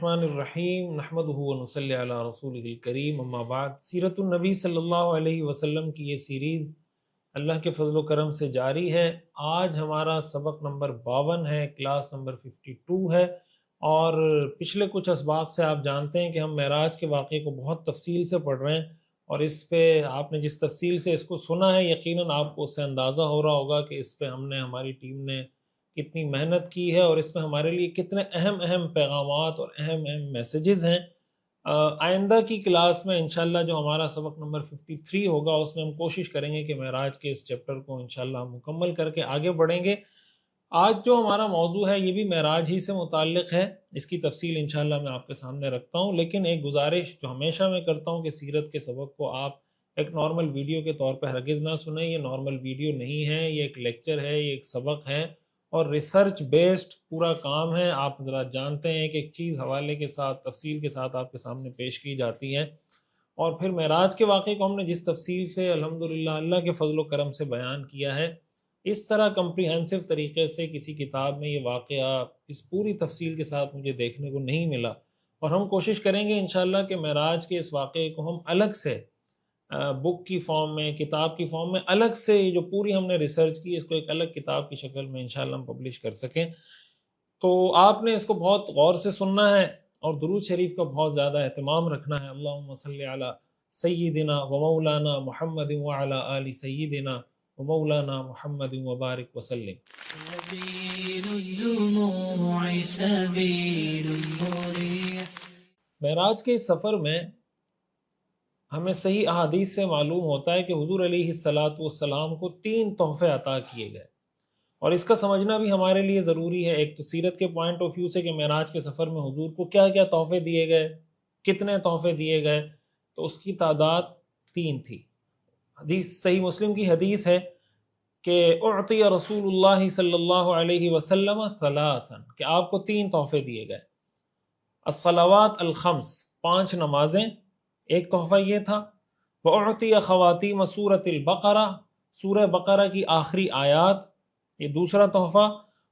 الرحمن الرحیم نحمدہ ونصلی علی رسولہ الکریم اما بعد۔ سیرت النبی صلی اللہ علیہ وسلم کی یہ سیریز اللہ کے فضل و کرم سے جاری ہے۔ آج ہمارا سبق نمبر 52 ہے، کلاس نمبر 52 ہے، اور پچھلے کچھ اسباق سے آپ جانتے ہیں کہ ہم معراج کے واقعے کو بہت تفصیل سے پڑھ رہے ہیں، اور اس پہ آپ نے جس تفصیل سے اس کو سنا ہے یقیناً آپ کو اس سے اندازہ ہو رہا ہوگا کہ اس پہ ہماری ٹیم نے کتنی محنت کی ہے، اور اس میں ہمارے لیے کتنے اہم پیغامات اور اہم میسیجز ہیں۔ آئندہ کی کلاس میں انشاءاللہ جو ہمارا سبق نمبر 53 ہوگا، اس میں ہم کوشش کریں گے کہ معراج کے اس چیپٹر کو انشاءاللہ مکمل کر کے آگے بڑھیں گے۔ آج جو ہمارا موضوع ہے یہ بھی معراج ہی سے متعلق ہے، اس کی تفصیل انشاءاللہ میں آپ کے سامنے رکھتا ہوں، لیکن ایک گزارش جو ہمیشہ میں کرتا ہوں کہ سیرت کے سبق کو آپ ایک نارمل ویڈیو کے طور پہ ہرگز نہ سنیں۔ یہ نارمل ویڈیو نہیں ہے، یہ ایک لیکچر ہے، یہ ایک سبق ہے، اور ریسرچ بیسڈ پورا کام ہے۔ آپ ذرا جانتے ہیں کہ ایک چیز حوالے کے ساتھ تفصیل کے ساتھ آپ کے سامنے پیش کی جاتی ہے، اور پھر معراج کے واقعے کو ہم نے جس تفصیل سے الحمدللہ اللہ کے فضل و کرم سے بیان کیا ہے، اس طرح کمپریہنسو طریقے سے کسی کتاب میں یہ واقعہ اس پوری تفصیل کے ساتھ مجھے دیکھنے کو نہیں ملا، اور ہم کوشش کریں گے انشاءاللہ کہ معراج کے اس واقعے کو ہم الگ سے بک کی فارم میں، کتاب کی فارم میں الگ سے جو پوری ہم نے ریسرچ کی، اس کو ایک الگ کتاب کی شکل میں انشاءاللہ ہم پبلش کر سکیں۔ تو آپ نے اس کو بہت غور سے سننا ہے، اور درود شریف کا بہت زیادہ اہتمام رکھنا ہے۔ اللہم صلی علی سیدنا و مولانا محمد وعلی آل سیدنا و مولانا محمد وبارک وسلم۔ معراج کے اس سفر میں ہمیں صحیح احادیث سے معلوم ہوتا ہے کہ حضور علیہ السلام کو 3 تحفے عطا کیے گئے، اور اس کا سمجھنا بھی ہمارے لیے ضروری ہے۔ ایک تو سیرت کے پوائنٹ آف ویو سے کہ معراج کے سفر میں حضور کو کیا کیا تحفے دیے گئے، کتنے تحفے دیے گئے، تو اس کی تعداد 3 تھی۔ حدیث صحیح مسلم کی حدیث ہے کہ اعطی رسول اللہ صلی اللہ علیہ وسلم ثلاثا، کہ آپ کو 3 تحفے دیے گئے۔ الصلوات الخمس، 5 نمازیں، ایک تحفہ یہ تھا۔ وَأُعْطِيَ خَوَاتِيمَ سورۃ البقرہ، سورہ بقرہ کی آخری آیات، یہ دوسرا تحفہ۔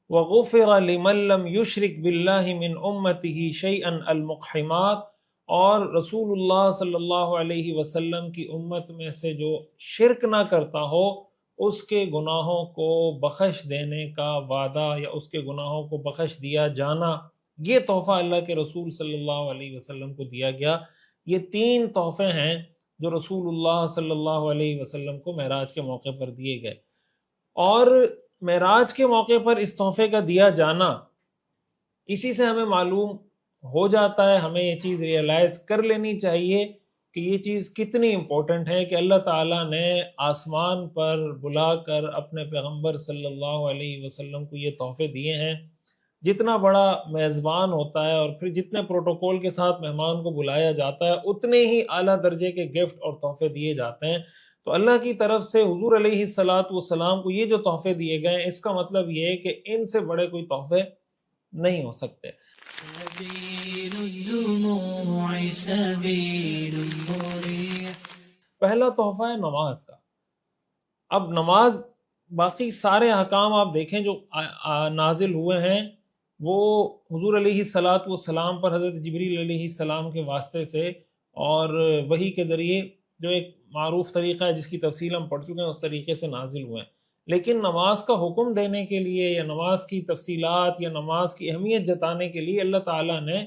وَغُفِرَ لِمَن لَّمْ يُشْرِكْ بِاللَّهِ مِنْ أُمَّتِهِ شَيْئًا الْمُقْحِمَاتِ، اور رسول اللہ صلی اللہ علیہ وسلم کی امت میں سے جو شرک نہ کرتا ہو، اس کے گناہوں کو بخش دینے کا وعدہ، یا اس کے گناہوں کو بخش دیا جانا، یہ تحفہ اللہ کے رسول صلی اللہ علیہ وسلم کو دیا گیا۔ یہ 3 تحفے ہیں جو رسول اللہ صلی اللہ علیہ وسلم کو معراج کے موقع پر دیے گئے، اور معراج کے موقع پر اس تحفے کا دیا جانا، اسی سے ہمیں معلوم ہو جاتا ہے، ہمیں یہ چیز ریئلائز کر لینی چاہیے کہ یہ چیز کتنی امپورٹنٹ ہے کہ اللہ تعالیٰ نے آسمان پر بلا کر اپنے پیغمبر صلی اللہ علیہ وسلم کو یہ تحفے دیے ہیں۔ جتنا بڑا میزبان ہوتا ہے، اور پھر جتنے پروٹوکول کے ساتھ مہمان کو بلایا جاتا ہے، اتنے ہی اعلیٰ درجے کے گفٹ اور تحفے دیے جاتے ہیں۔ تو اللہ کی طرف سے حضور علیہ السلام کو یہ جو تحفے دیے گئے ہیں، اس کا مطلب یہ ہے کہ ان سے بڑے کوئی تحفے نہیں ہو سکتے۔ پہلا تحفہ ہے نماز کا۔ اب نماز، باقی سارے احکام آپ دیکھیں جو نازل ہوئے ہیں، وہ حضور علیہ السلام پر حضرت جبریل علیہ السلام کے واسطے سے اور وحی کے ذریعے، جو ایک معروف طریقہ ہے جس کی تفصیل ہم پڑھ چکے ہیں، اس طریقے سے نازل ہوئے ہیں۔ لیکن نماز کا حکم دینے کے لیے، یا نماز کی تفصیلات، یا نماز کی اہمیت جتانے کے لیے اللہ تعالیٰ نے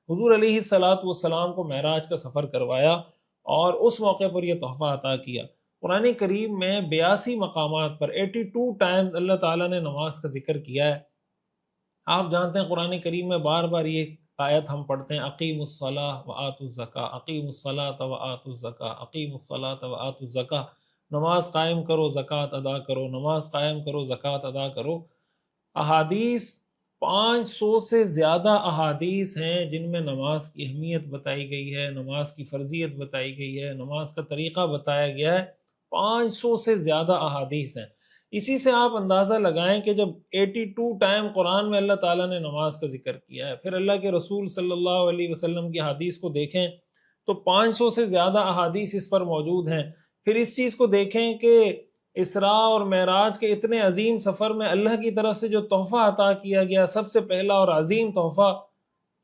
حضور علیہ السلام کو معراج کا سفر کروایا، اور اس موقع پر یہ تحفہ عطا کیا۔ قرآن کریم میں 82 مقامات پر 82 ٹائمز اللہ تعالیٰ نے نماز کا ذکر کیا ہے۔ آپ جانتے ہیں قرآن کریم میں بار بار یہ آیت ہم پڑھتے ہیں، اقیموا الصلاۃ وآتوا الزکاۃ، اقیموا الصلاۃ وآتوا الزکاۃ، اقیموا الصلاۃ وآتوا الزکاۃ، نماز قائم کرو، زکوٰۃ ادا کرو، نماز قائم کرو، زکوٰۃ ادا کرو۔ احادیث 500 سے زیادہ احادیث ہیں جن میں نماز کی اہمیت بتائی گئی ہے، نماز کی فرضیت بتائی گئی ہے، نماز کا طریقہ بتایا گیا ہے۔ 500 سے زیادہ احادیث ہیں۔ اسی سے آپ اندازہ لگائیں کہ جب 82 ٹائم قرآن میں اللہ تعالیٰ نے نماز کا ذکر کیا ہے، پھر اللہ کے رسول صلی اللہ علیہ وسلم کی حدیث کو دیکھیں تو 500 سے زیادہ احادیث اس پر موجود ہیں۔ پھر اس چیز کو دیکھیں کہ اسراء اور معراج کے اتنے عظیم سفر میں اللہ کی طرف سے جو تحفہ عطا کیا گیا، سب سے پہلا اور عظیم تحفہ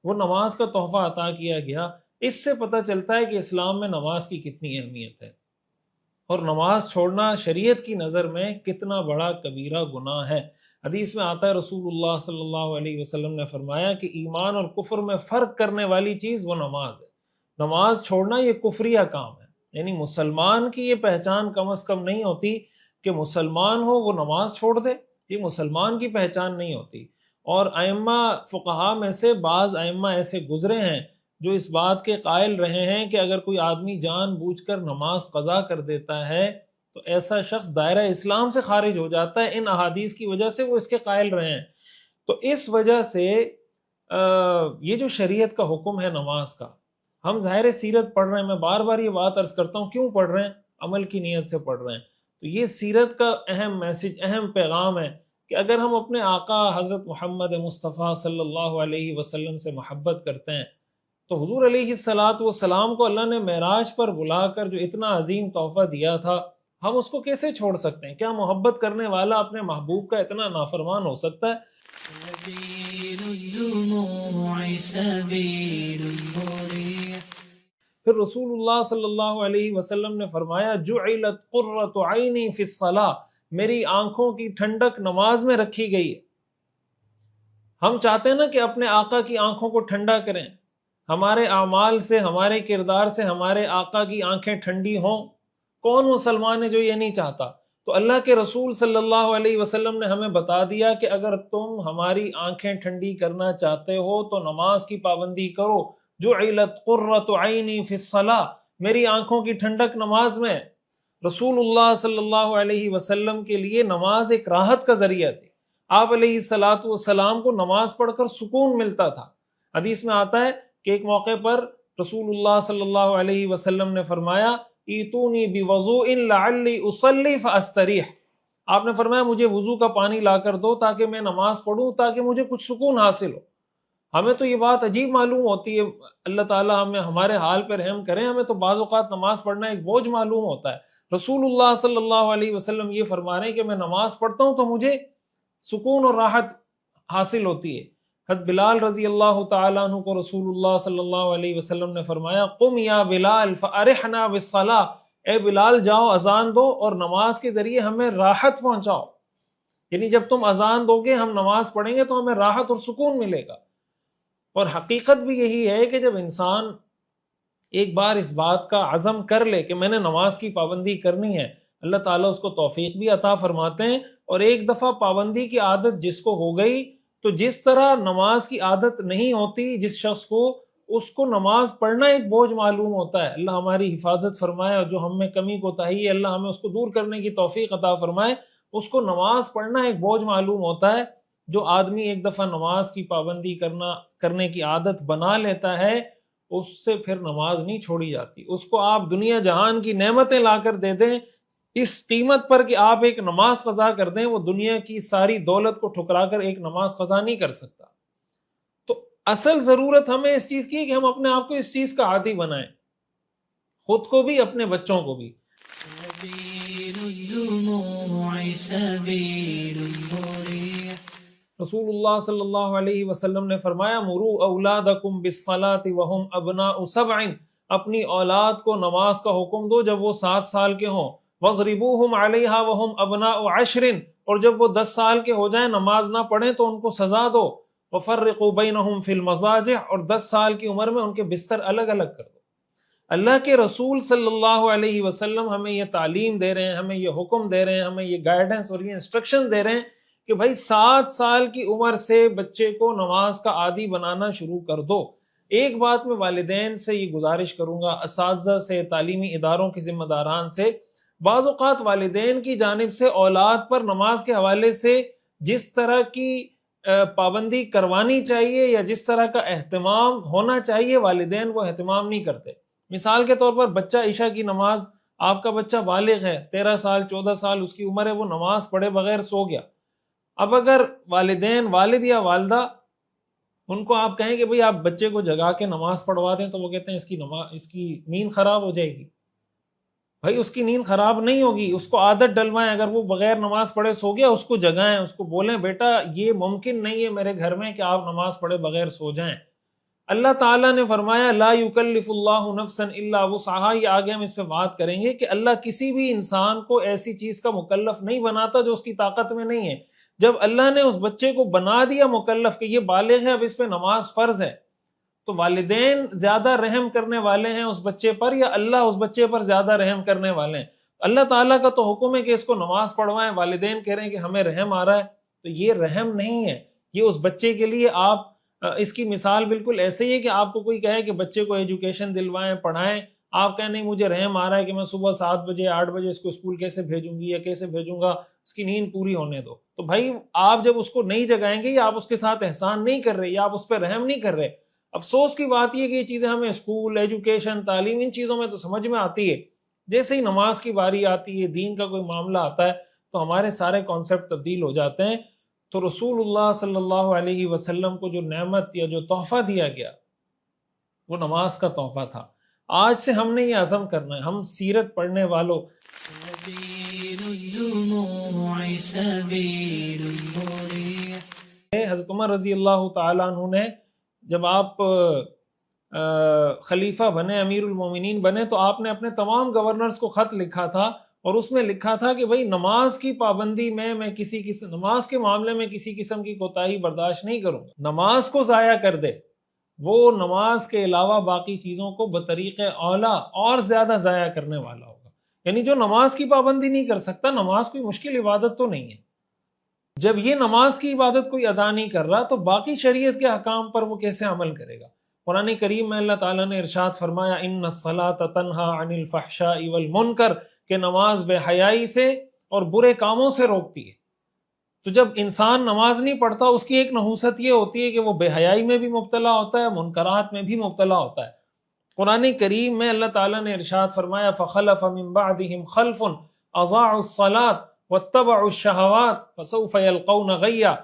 وہ نماز کا تحفہ عطا کیا گیا۔ اس سے پتہ چلتا ہے کہ اسلام میں نماز کی کتنی اہمیت ہے، اور نماز چھوڑنا شریعت کی نظر میں کتنا بڑا کبیرہ گناہ ہے۔ حدیث میں آتا ہے رسول اللہ صلی اللہ علیہ وسلم نے فرمایا کہ ایمان اور کفر میں فرق کرنے والی چیز وہ نماز ہے۔ نماز چھوڑنا یہ کفریہ کام ہے، یعنی مسلمان کی یہ پہچان کم از کم نہیں ہوتی کہ مسلمان ہو وہ نماز چھوڑ دے، یہ مسلمان کی پہچان نہیں ہوتی۔ اور ائمہ فقہا میں سے بعض ائمہ ایسے گزرے ہیں جو اس بات کے قائل رہے ہیں کہ اگر کوئی آدمی جان بوجھ کر نماز قضا کر دیتا ہے تو ایسا شخص دائرہ اسلام سے خارج ہو جاتا ہے۔ ان احادیث کی وجہ سے وہ اس کے قائل رہے ہیں۔ تو اس وجہ سے یہ جو شریعت کا حکم ہے نماز کا، ہم ظاہر سیرت پڑھ رہے ہیں، میں بار بار یہ بات عرض کرتا ہوں، کیوں پڑھ رہے ہیں؟ عمل کی نیت سے پڑھ رہے ہیں۔ تو یہ سیرت کا اہم میسج، اہم پیغام ہے کہ اگر ہم اپنے آقا حضرت محمد مصطفیٰ صلی اللہ علیہ وسلم سے محبت کرتے ہیں تو حضور علیہ السلام کو اللہ نے معراج پر بلا کر جو اتنا عظیم تحفہ دیا تھا، ہم اس کو کیسے چھوڑ سکتے ہیں؟ کیا محبت کرنے والا اپنے محبوب کا اتنا نافرمان ہو سکتا ہے؟ پھر رسول اللہ صلی اللہ علیہ وسلم نے فرمایا جعلت قرۃ عینی فی الصلاۃ، میری آنکھوں کی ٹھنڈک نماز میں رکھی گئی ہے۔ ہم چاہتے ہیں نا کہ اپنے آقا کی آنکھوں کو ٹھنڈا کریں، ہمارے اعمال سے، ہمارے کردار سے ہمارے آقا کی آنکھیں ٹھنڈی ہوں۔ کون مسلمان ہے جو یہ نہیں چاہتا؟ تو اللہ کے رسول صلی اللہ علیہ وسلم نے ہمیں بتا دیا کہ اگر تم ہماری آنکھیں ٹھنڈی کرنا چاہتے ہو تو نماز کی پابندی کرو۔ جعلت قرۃ عینی فی الصلاۃ، میری آنکھوں کی ٹھنڈک نماز میں۔ رسول اللہ صلی اللہ علیہ وسلم کے لیے نماز ایک راحت کا ذریعہ تھی۔ آپ علیہ السلام کو نماز پڑھ کر سکون ملتا تھا۔ حدیث میں آتا ہے کہ ایک موقع پر رسول اللہ صلی اللہ علیہ وسلم نے فرمایا ایتونی بوضوء لعلی اصلی فاستریح، آپ نے فرمایا مجھے وضو کا پانی لا کر دو تاکہ میں نماز پڑھوں، تاکہ مجھے کچھ سکون حاصل ہو۔ ہمیں تو یہ بات عجیب معلوم ہوتی ہے، اللہ تعالیٰ ہمیں ہمارے حال پر رحم کریں، ہمیں تو بعض اوقات نماز پڑھنا ایک بوجھ معلوم ہوتا ہے۔ رسول اللہ صلی اللہ علیہ وسلم یہ فرما رہے ہیں کہ میں نماز پڑھتا ہوں تو مجھے سکون اور راحت حاصل ہوتی ہے۔ حضرت بلال رضی اللہ تعالیٰ عنہ کو رسول اللہ صلی اللہ علیہ وسلم نے فرمایا قم یا بلال فارحنا بالصلاۃ، اے بلال جاؤ اذان دو اور نماز کے ذریعے ہمیں راحت پہنچاؤ، یعنی جب تم اذان دو گے ہم نماز پڑھیں گے تو ہمیں راحت اور سکون ملے گا۔ اور حقیقت بھی یہی ہے کہ جب انسان ایک بار اس بات کا عزم کر لے کہ میں نے نماز کی پابندی کرنی ہے، اللہ تعالیٰ اس کو توفیق بھی عطا فرماتے ہیں۔ اور ایک دفعہ پابندی کی عادت جس کو ہو گئی تو جس طرح نماز کی عادت نہیں ہوتی جس شخص کو، اس کو نماز پڑھنا ایک بوجھ معلوم ہوتا ہے۔ اللہ ہماری حفاظت فرمائے، اور جو ہم میں کمی کوتاہی ہے اللہ ہمیں اس کو دور کرنے کی توفیق عطا فرمائے۔ اس کو نماز پڑھنا ایک بوجھ معلوم ہوتا ہے۔ جو آدمی ایک دفعہ نماز کی پابندی کرنے کی عادت بنا لیتا ہے اس سے پھر نماز نہیں چھوڑی جاتی۔ اس کو آپ دنیا جہان کی نعمتیں لا کر دے دیں اس قیمت پر کہ آپ ایک نماز قضا کر دیں، وہ دنیا کی ساری دولت کو ٹھکرا کر ایک نماز قضا نہیں کر سکتا۔ تو اصل ضرورت ہمیں اس چیز کی ہے کہ ہم اپنے آپ کو اس چیز کا عادی بنائیں، خود کو بھی اپنے بچوں کو بھی۔ رسول اللہ صلی اللہ علیہ وسلم نے فرمایا مروا اولادکم بالصلاۃ وهم ابناء 7، اپنی اولاد کو نماز کا حکم دو جب وہ 7 سال کے ہوں، واضربوہم علیہا وهم ابناء 10، اور جب وہ 10 سال کے ہو جائیں نماز نہ پڑھیں تو ان کو سزا دو، وفرقوا بینہم فی المضاجع، اور 10 سال کی عمر میں ان کے بستر الگ الگ کر دو۔ اللہ کے رسول صلی اللہ علیہ وسلم ہمیں یہ تعلیم دے رہے ہیں، ہمیں یہ حکم دے رہے ہیں، ہمیں یہ گائیڈنس اور یہ انسٹرکشن دے رہے ہیں کہ بھائی 7 سال کی عمر سے بچے کو نماز کا عادی بنانا شروع کر دو۔ ایک بات میں والدین سے یہ گزارش کروں گا، اساتذہ سے، تعلیمی اداروں کے ذمہ داران سے، بعض اوقات والدین کی جانب سے اولاد پر نماز کے حوالے سے جس طرح کی پابندی کروانی چاہیے یا جس طرح کا اہتمام ہونا چاہیے والدین وہ اہتمام نہیں کرتے۔ مثال کے طور پر بچہ عشاء کی نماز، آپ کا بچہ بالغ ہے، 13 سال 14 سال اس کی عمر ہے، وہ نماز پڑھے بغیر سو گیا۔ اب اگر والدین، والد یا والدہ، ان کو آپ کہیں کہ بھئی آپ بچے کو جگا کے نماز پڑھوا دیں تو وہ کہتے ہیں اس کی نیند خراب ہو جائے گی۔ بھائی اس کی نیند خراب نہیں ہوگی، اس کو عادت ڈلوائیں، اگر وہ بغیر نماز پڑھے سو گیا اس کو جگائیں، اس کو بولیں بیٹا یہ ممکن نہیں ہے میرے گھر میں کہ آپ نماز پڑھے بغیر سو جائیں۔ اللہ تعالیٰ نے فرمایا لا یکلف اللہ نفسا الا وسعہا، یہ آگے ہم اس پہ بات کریں گے کہ اللہ کسی بھی انسان کو ایسی چیز کا مکلف نہیں بناتا جو اس کی طاقت میں نہیں ہے۔ جب اللہ نے اس بچے کو بنا دیا مکلف کہ یہ بالغ ہے، اب اس پہ نماز فرض ہے، تو والدین زیادہ رحم کرنے والے ہیں اس بچے پر یا اللہ اس بچے پر زیادہ رحم کرنے والے ہیں؟ اللہ تعالیٰ کا تو حکم ہے کہ اس کو نماز پڑھوائیں، والدین کہہ رہے ہیں کہ ہمیں رحم آ رہا ہے، تو یہ رحم نہیں ہے، یہ اس بچے کے لیے آپ اس کی مثال بالکل ایسے ہی ہے کہ آپ کو کوئی کہے کہ بچے کو ایجوکیشن دلوائیں، پڑھائیں، آپ کہیں نہیں مجھے رحم آ رہا ہے کہ میں صبح 7 بجے 8 بجے اس کو اسکول کیسے بھیجوں گی یا کیسے بھیجوں گا، اس کی نیند پوری ہونے دو۔ تو بھائی آپ جب اس کو نہیں جگائیں گے یا آپ اس کے ساتھ احسان نہیں کر رہے یا آپ اس پہ رحم نہیں کر رہے۔ افسوس کی بات یہ کہ یہ چیزیں ہمیں اسکول، ایجوکیشن، تعلیم، ان چیزوں میں تو سمجھ میں آتی ہے، جیسے ہی نماز کی باری آتی ہے، دین کا کوئی معاملہ آتا ہے تو ہمارے سارے کانسیپٹ تبدیل ہو جاتے ہیں۔ تو رسول اللہ صلی اللہ علیہ وسلم کو جو نعمت یا جو تحفہ دیا گیا وہ نماز کا تحفہ تھا۔ آج سے ہم نے یہ عزم کرنا ہے، ہم سیرت پڑھنے والوں، حضرت عمر رضی اللہ تعالیٰ عنہ نے جب آپ خلیفہ بنے، امیر المومنین بنے، تو آپ نے اپنے تمام گورنرز کو خط لکھا تھا اور اس میں لکھا تھا کہ بھئی نماز کی پابندی میں نماز کے معاملے میں کسی قسم کی کوتاہی برداشت نہیں کروں گا۔ نماز کو ضائع کر دے، وہ نماز کے علاوہ باقی چیزوں کو بطریق اولا اور زیادہ ضائع کرنے والا ہوگا۔ یعنی جو نماز کی پابندی نہیں کر سکتا، نماز کوئی مشکل عبادت تو نہیں ہے، جب یہ نماز کی عبادت کوئی ادا نہیں کر رہا تو باقی شریعت کے احکام پر وہ کیسے عمل کرے گا؟ قرآن کریم میں اللہ تعالیٰ نے ارشاد فرمایا ان الصلاۃ تنہا عن الفحشاء والمنکر، کہ نماز بے حیائی سے اور برے کاموں سے روکتی ہے۔ تو جب انسان نماز نہیں پڑھتا اس کی ایک نحوست یہ ہوتی ہے کہ وہ بے حیائی میں بھی مبتلا ہوتا ہے، منکرات میں بھی مبتلا ہوتا ہے۔ قرآن کریم میں اللہ تعالیٰ نے ارشاد فرمایا فخلف من بعدهم خلف اضاعوا الصلاۃ واتبعوا الشہوات فسوف یلقون غیا،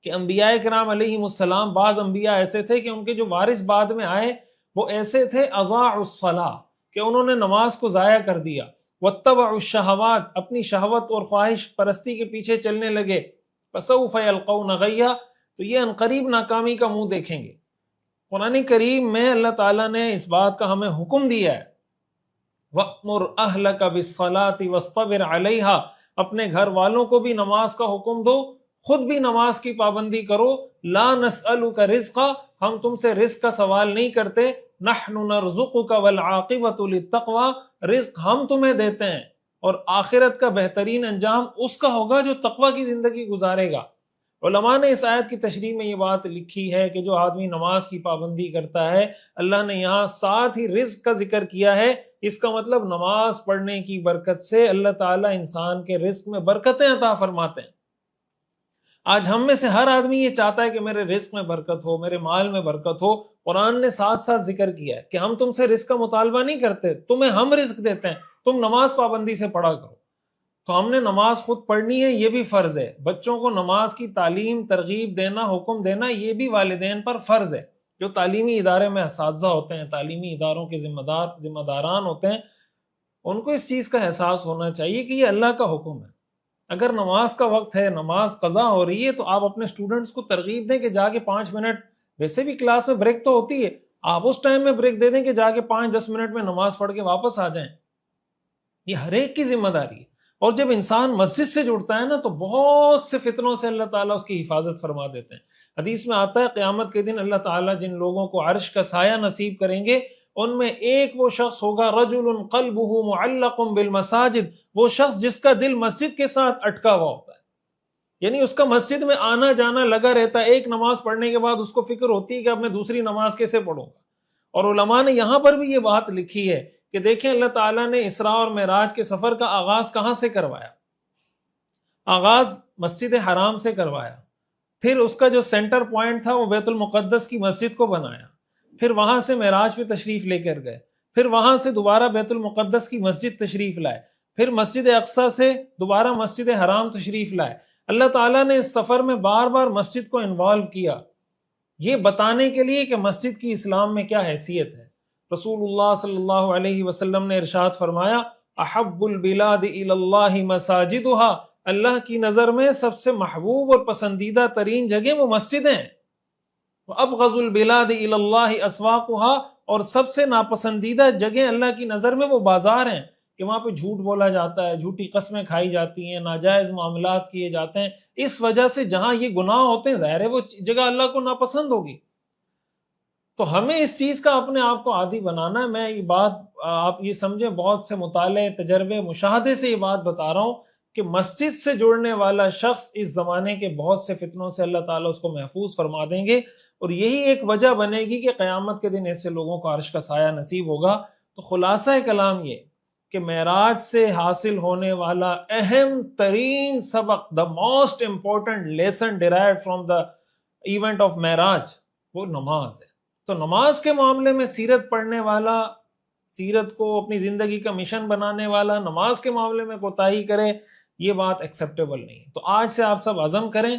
کہ انبیاء کرام علیہم السلام، بعض انبیاء ایسے تھے کہ ان کے جو وارث بعد میں آئے وہ ایسے تھے اضاعوا الصلاۃ، کہ انہوں نے نماز کو ضائع کر دیا، واتبعوا الشہوات، اپنی شہوت اور خواہش پرستی کے پیچھے چلنے لگے، فسوف یلقون غیا، تو یہ عنقریب ناکامی کا منہ دیکھیں گے۔ قرآن کریم میں اللہ تعالیٰ نے اس بات کا ہمیں حکم دیا ہے وَأْمُرْ أَهْلَكَ بِالصَّلَاةِ وَاصْطَبِرْ عَلَيْهَا، اپنے گھر والوں کو بھی نماز کا حکم دو، خود بھی نماز کی پابندی کرو۔ لا نسألك رزقا، ہم تم سے رزق کا سوال نہیں کرتے، نحن نرزقك والعاقبۃ للتقوى، رزق ہم تمہیں دیتے ہیں اور آخرت کا بہترین انجام اس کا ہوگا جو تقوی کی زندگی گزارے گا۔ علماء نے اس آیت کی تشریح میں یہ بات لکھی ہے کہ جو آدمی نماز کی پابندی کرتا ہے، اللہ نے یہاں ساتھ ہی رزق کا ذکر کیا ہے، اس کا مطلب نماز پڑھنے کی برکت سے اللہ تعالیٰ انسان کے رزق میں برکتیں عطا فرماتے ہیں۔ آج ہم میں سے ہر آدمی یہ چاہتا ہے کہ میرے رزق میں برکت ہو، میرے مال میں برکت ہو۔ قرآن نے ساتھ ساتھ ذکر کیا ہے کہ ہم تم سے رزق کا مطالبہ نہیں کرتے، تمہیں ہم رزق دیتے ہیں، تم نماز پابندی سے پڑھا کرو۔ تو ہم نے نماز خود پڑھنی ہے، یہ بھی فرض ہے۔ بچوں کو نماز کی تعلیم، ترغیب دینا، حکم دینا، یہ بھی والدین پر فرض ہے۔ جو تعلیمی ادارے میں اساتذہ ہوتے ہیں، تعلیمی اداروں کے ذمہ داران ہوتے ہیں، ان کو اس چیز کا احساس ہونا چاہیے کہ یہ اللہ کا حکم ہے۔ اگر نماز کا وقت ہے، نماز قضا ہو رہی ہے، تو آپ اپنے اسٹوڈنٹس کو ترغیب دیں کہ جا کے 5 منٹ، ویسے بھی کلاس میں بریک تو ہوتی ہے، آپ اس ٹائم میں بریک دے دیں کہ جا کے 5-10 منٹ میں نماز پڑھ کے واپس آ جائیں۔ یہ ہر ایک کی ذمہ داری ہے۔ اور جب انسان مسجد سے جڑتا ہے نا تو بہت سے فتنوں سے اللہ تعالیٰ اس کی حفاظت فرما دیتے ہیں۔ حدیث میں آتا ہے قیامت کے دن اللہ تعالیٰ جن لوگوں کو عرش کا سایہ نصیب کریں گے ان میں ایک وہ شخص ہوگا رجل قلبہ معلق بالمساجد، وہ شخص جس کا دل مسجد کے ساتھ اٹکا ہوا ہوتا ہے، یعنی اس کا مسجد میں آنا جانا لگا رہتا ہے، ایک نماز پڑھنے کے بعد اس کو فکر ہوتی ہے کہ اب میں دوسری نماز کیسے پڑھوں گا۔ اور علماء نے یہاں پر بھی یہ بات لکھی ہے کہ دیکھیں اللہ تعالیٰ نے اسراء اور معراج کے سفر کا آغاز کہاں سے کروایا؟ آغاز مسجد حرام سے کروایا، پھر اس کا جو سینٹر پوائنٹ تھا وہ بیت المقدس کی مسجد کو بنایا، پھر وہاں سے معراج پہ تشریف لے کر گئے، پھر وہاں سے دوبارہ بیت المقدس کی مسجد تشریف لائے، پھر مسجد اقصی سے دوبارہ مسجد حرام تشریف لائے۔ اللہ تعالیٰ نے اس سفر میں بار بار مسجد کو انوالو کیا، یہ بتانے کے لیے کہ مسجد کی اسلام میں کیا حیثیت ہے۔ رسول اللہ صلی اللہ علیہ وسلم نے ارشاد فرمایا احب البلاد الی اللہ مساجدها، اللہ کی نظر میں سب سے محبوب اور پسندیدہ ترین جگہ وہ مسجدیں ہیں۔ وَأَبْغَضُ الْبِلَادِ إِلَى اللَّهِ أَسْوَاقُهَا، اور سب سے ناپسندیدہ جگہ اللہ کی نظر میں وہ بازار ہیں کہ وہاں پہ جھوٹ بولا جاتا ہے، جھوٹی قسمیں کھائی جاتی ہیں، ناجائز معاملات کیے جاتے ہیں. اس وجہ سے جہاں یہ گناہ ہوتے ہیں ظاہر ہے وہ جگہ اللہ کو ناپسند ہوگی. تو ہمیں اس چیز کا اپنے آپ کو عادی بنانا ہے. میں یہ بات آپ یہ سمجھیں، بہت سے مطالعے، تجربے، مشاہدے سے یہ بات بتا رہا ہوں کہ مسجد سے جڑنے والا شخص اس زمانے کے بہت سے فتنوں سے اللہ تعالیٰ اس کو محفوظ فرما دیں گے، اور یہی ایک وجہ بنے گی کہ قیامت کے دن ایسے لوگوں کو عرش کا سایہ نصیب ہوگا. تو خلاصہ کلام یہ کہ معراج سے حاصل ہونے والا اہم ترین سبق، the most important lesson derived from the event of معراج، وہ نماز ہے. تو نماز کے معاملے میں سیرت پڑھنے والا، سیرت کو اپنی زندگی کا مشن بنانے والا نماز کے معاملے میں کوتاہی کرے، یہ بات ایکسیپٹیبل نہیں. تو آج سے آپ سب عزم کریں،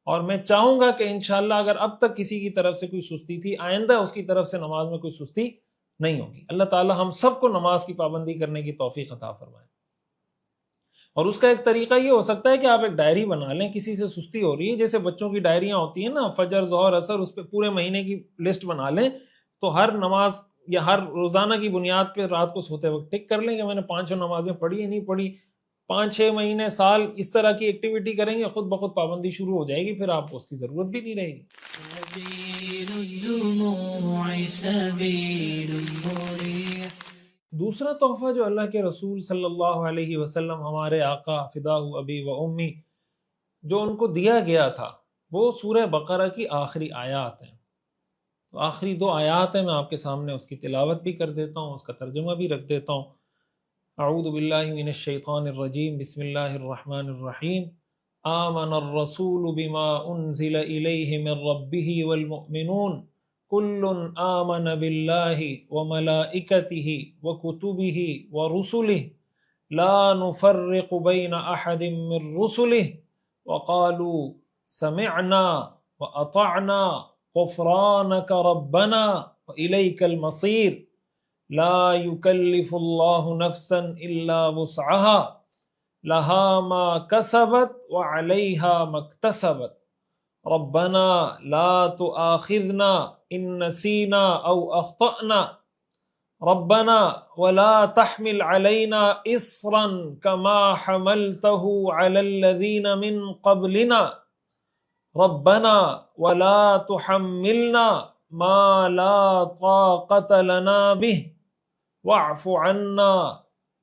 اور میں چاہوں گا کہ انشاءاللہ اگر اب تک کسی کی طرف سے کوئی سستی تھی، آئندہ اس کی طرف سے نماز میں کوئی سستی نہیں ہوگی. اللہ تعالی ہم سب کو نماز کی پابندی کرنے کی توفیق عطا فرمائے. اور اس کا ایک طریقہ یہ ہو سکتا ہے کہ آپ ایک ڈائری بنا لیں. کسی سے سستی ہو رہی ہے، جیسے بچوں کی ڈائریاں ہوتی ہیں نا، فجر، ظہر، عصر، اس پہ پورے مہینے کی لسٹ بنا لیں. تو ہر نماز یا ہر روزانہ کی بنیاد پہ رات کو سوتے وقت ٹک کر لیں کہ میں نے 5 نمازیں پڑھی نہیں پڑھی. 5-6 مہینے، سال اس طرح کی ایکٹیویٹی کریں گے، خود بخود پابندی شروع ہو جائے گی، پھر آپ کو اس کی ضرورت بھی نہیں رہے گی. دوسرا تحفہ جو اللہ کے رسول صلی اللہ علیہ وسلم، ہمارے آقا فداہ ابی و امی، جو ان کو دیا گیا تھا، وہ سورہ بقرہ کی آخری آیات ہیں. تو آخری 2 آیات ہیں، میں آپ کے سامنے اس کی تلاوت بھی کر دیتا ہوں، اس کا ترجمہ بھی رکھ دیتا ہوں. اعوذ باللہ من الشیطان الرجیم، بسم اللہ الرحمن الرحیم. آمن الرسول بما انزل الیہ من ربہ والمؤمنون کل آمن باللہ وملائکتہ وکتبہ ورسلہ لا نفرق بین احد من رسلہ وقالوا سمعنا واطعنا غفرانک ربنا والیک المصیر لا يكلف الله نفسا الا وسعها لها ما كسبت وعليها ما اكتسبت ربنا لا تؤاخذنا ان نسينا او اخطأنا ربنا ولا تحمل علينا اصرا كما حملته على الذين من قبلنا ربنا ولا تحملنا ما لا طاقة لنا به واعف عنا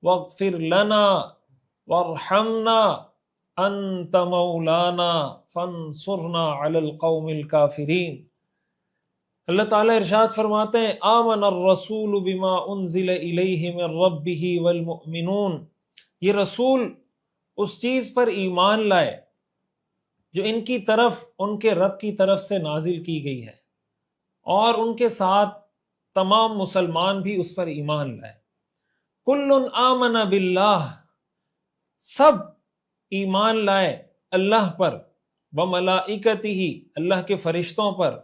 واغفر لنا وارحمنا انت مولانا فانصرنا على القوم الكافرین. اللہ تعالیٰ ارشاد فرماتے ہیں آمن الرسول بما انزل الیہ من ربہ والمؤمنون، یہ رسول اس چیز پر ایمان لائے جو ان کی طرف، ان کے رب کی طرف سے نازل کی گئی ہے، اور ان کے ساتھ تمام مسلمان بھی اس پر ایمان لائے. کل آمن باللہ، سب ایمان لائے اللہ پر، وملائکتہ، اللہ کے فرشتوں پر،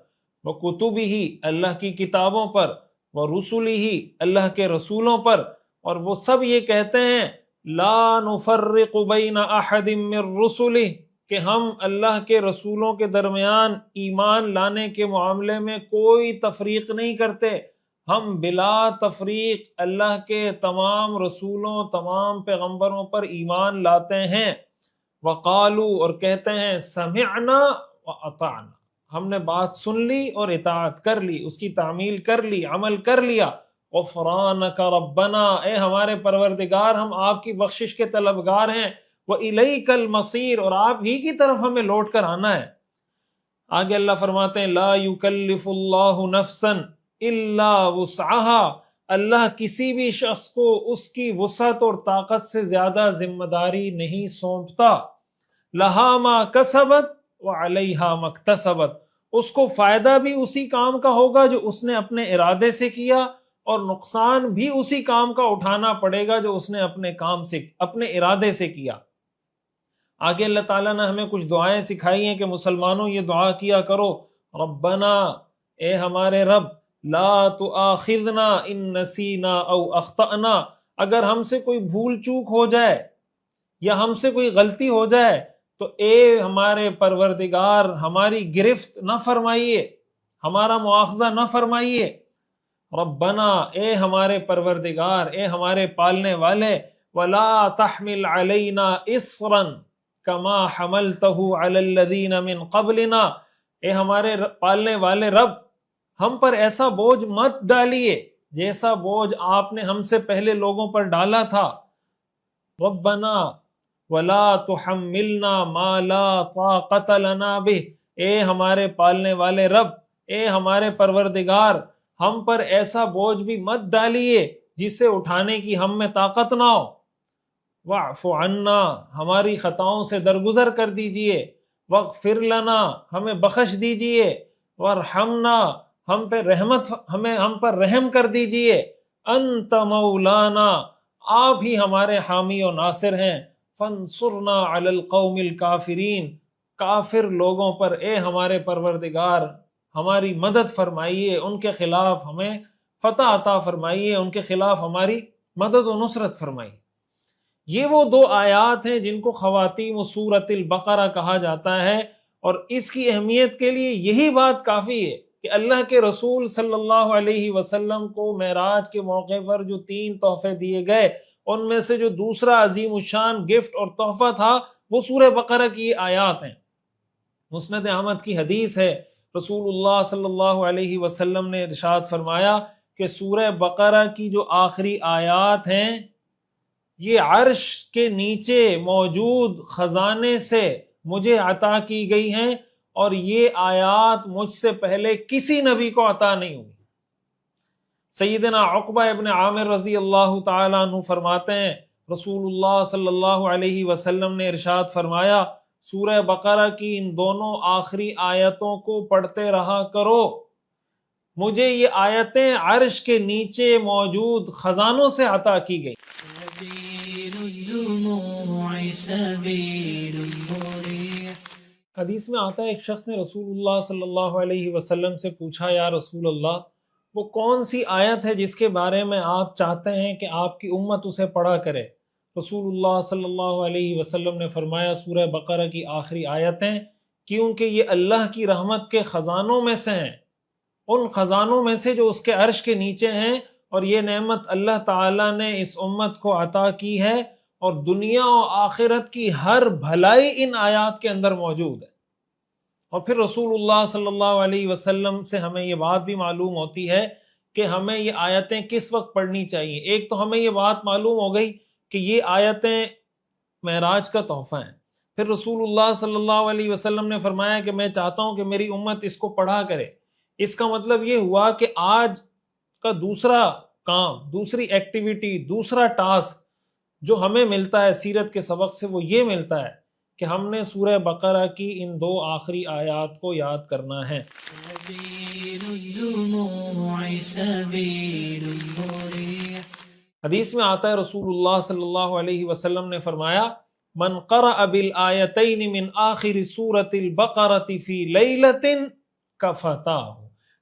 وکتبہ، اللہ کی کتابوں پر، ورسلہ، اللہ کے رسولوں پر، اور وہ سب یہ کہتے ہیں لا نفرق بین احد من رسلہ، کہ ہم اللہ کے رسولوں کے درمیان ایمان لانے کے معاملے میں کوئی تفریق نہیں کرتے، ہم بلا تفریق اللہ کے تمام رسولوں، تمام پیغمبروں پر ایمان لاتے ہیں. وقالو، اور کہتے ہیں سمعنا واطعنا، ہم نے بات سن لی اور اطاعت کر لی، اس کی تعمیل کر لی، عمل کر لیا. غفرانک ربنا، اے ہمارے پروردگار ہم آپ کی بخشش کے طلبگار ہیں. وَإِلَيْكَ الْمَصِيرُ، اور آپ ہی کی طرف ہمیں لوٹ کر آنا ہے. آگے اللہ فرماتے ہیں لا يكلف اللہ نفسا الا وسعها، اللہ کسی بھی شخص کو اس کی وسعت اور طاقت سے زیادہ ذمہ داری نہیں سونپتا. لها ما کسبت وعلیہا ما اکتسبت، اس کو فائدہ بھی اسی کام کا ہوگا جو اس نے اپنے ارادے سے کیا، اور نقصان بھی اسی کام کا اٹھانا پڑے گا جو اس نے اپنے کام سے، اپنے ارادے سے کیا. آگے اللہ تعالیٰ نے ہمیں کچھ دعائیں سکھائی ہیں کہ مسلمانوں یہ دعا کیا کرو، ربنا، اے ہمارے رب، لا تؤاخذنا ان نسینا او اخطأنا، اگر ہم سے کوئی بھول چوک ہو جائے یا ہم سے کوئی غلطی ہو جائے تو اے ہمارے پروردگار ہماری گرفت نہ فرمائیے، ہمارا مواخذہ نہ فرمائیے۔ ربنا، اے ہمارے پروردگار، اے ہمارے پالنے والے، ولا تحمل علینا اصرا کما حملتہ علی الذین من قبلنا، اے ہمارے پالنے والے رب، ہم پر ایسا بوجھ مت ڈالیے جیسا بوجھ آپ نے ہم سے پہلے لوگوں پر ڈالا تھا۔ ربنا ولا تحملنا ما لا طاقت لنا بہ، اے ہمارے پالنے والے رب، اے ہمارے پروردگار، ہم پر ایسا بوجھ بھی مت ڈالیے جسے اٹھانے کی ہم میں طاقت نہ ہو۔ واعف عنا، ہماری خطاؤں سے درگزر کر دیجئے۔ واغفر لنا، ہمیں بخش دیجئے۔ وارحمنا، ہم پر رحم کر دیجئے۔ انت مولانا، آپ ہی ہمارے حامی و ناصر ہیں۔ فانصرنا علی القوم الکافرین، کافر لوگوں پر اے ہمارے پروردگار ہماری مدد فرمائیے، ان کے خلاف ہمیں فتح عطا فرمائیے، ان کے خلاف ہماری مدد و نصرت فرمائیے۔ یہ وہ دو آیات ہیں جن کو خواتیم سورۃ البقرہ کہا جاتا ہے، اور اس کی اہمیت کے لیے یہی بات کافی ہے کہ اللہ کے رسول صلی اللہ علیہ وسلم کو معراج کے موقع پر جو 3 تحفے دیے گئے، ان میں سے جو دوسرا عظیم الشان گفٹ اور تحفہ تھا وہ سورہ بقرہ کی آیات ہیں۔ مسند احمد کی حدیث ہے، رسول اللہ صلی اللہ علیہ وسلم نے ارشاد فرمایا کہ سورہ بقرہ کی جو آخری آیات ہیں یہ عرش کے نیچے موجود خزانے سے مجھے عطا کی گئی ہیں، اور یہ آیات مجھ سے پہلے کسی نبی کو عطا نہیں ہوئی۔ سیدنا عقبہ ابن عامر رضی اللہ تعالیٰ عنہ فرماتے ہیں رسول اللہ صلی اللہ علیہ وسلم نے ارشاد فرمایا سورہ بقرہ کی ان دونوں آخری آیتوں کو پڑھتے رہا کرو، مجھے یہ آیتیں عرش کے نیچے موجود خزانوں سے عطا کی گئی۔ حدیث میں آتا ہے ایک شخص نے رسول اللہ صلی اللہ علیہ وسلم سے پوچھا، یا رسول اللہ، وہ کون سی آیت ہے جس کے بارے میں آپ چاہتے ہیں کہ آپ کی امت اسے پڑھا کرے؟ رسول اللہ صلی اللہ علیہ وسلم نے فرمایا سورہ بقرہ کی آخری آیتیں، کیونکہ یہ اللہ کی رحمت کے خزانوں میں سے ہیں، ان خزانوں میں سے جو اس کے عرش کے نیچے ہیں، اور یہ نعمت اللہ تعالیٰ نے اس امت کو عطا کی ہے، اور دنیا و آخرت کی ہر بھلائی ان آیات کے اندر موجود ہے۔ اور پھر رسول اللہ صلی اللہ علیہ وسلم سے ہمیں یہ بات بھی معلوم ہوتی ہے کہ ہمیں یہ آیتیں کس وقت پڑھنی چاہیے۔ ایک تو ہمیں یہ بات معلوم ہو گئی کہ یہ آیتیں معراج کا تحفہ ہیں، پھر رسول اللہ صلی اللہ علیہ وسلم نے فرمایا کہ میں چاہتا ہوں کہ میری امت اس کو پڑھا کرے۔ اس کا مطلب یہ ہوا کہ آج کا دوسرا کام، دوسری ایکٹیویٹی، دوسرا ٹاسک جو ہمیں ملتا ہے سیرت کے سبق سے، وہ یہ ملتا ہے کہ ہم نے سورہ بقرہ کی ان 2 آخری آیات کو یاد کرنا ہے۔ حدیث میں آتا ہے رسول اللہ صلی اللہ علیہ وسلم نے فرمایا من قرأ بالآیتین من آخر سورۃ البقرۃ فی لیلۃ کفتاہ،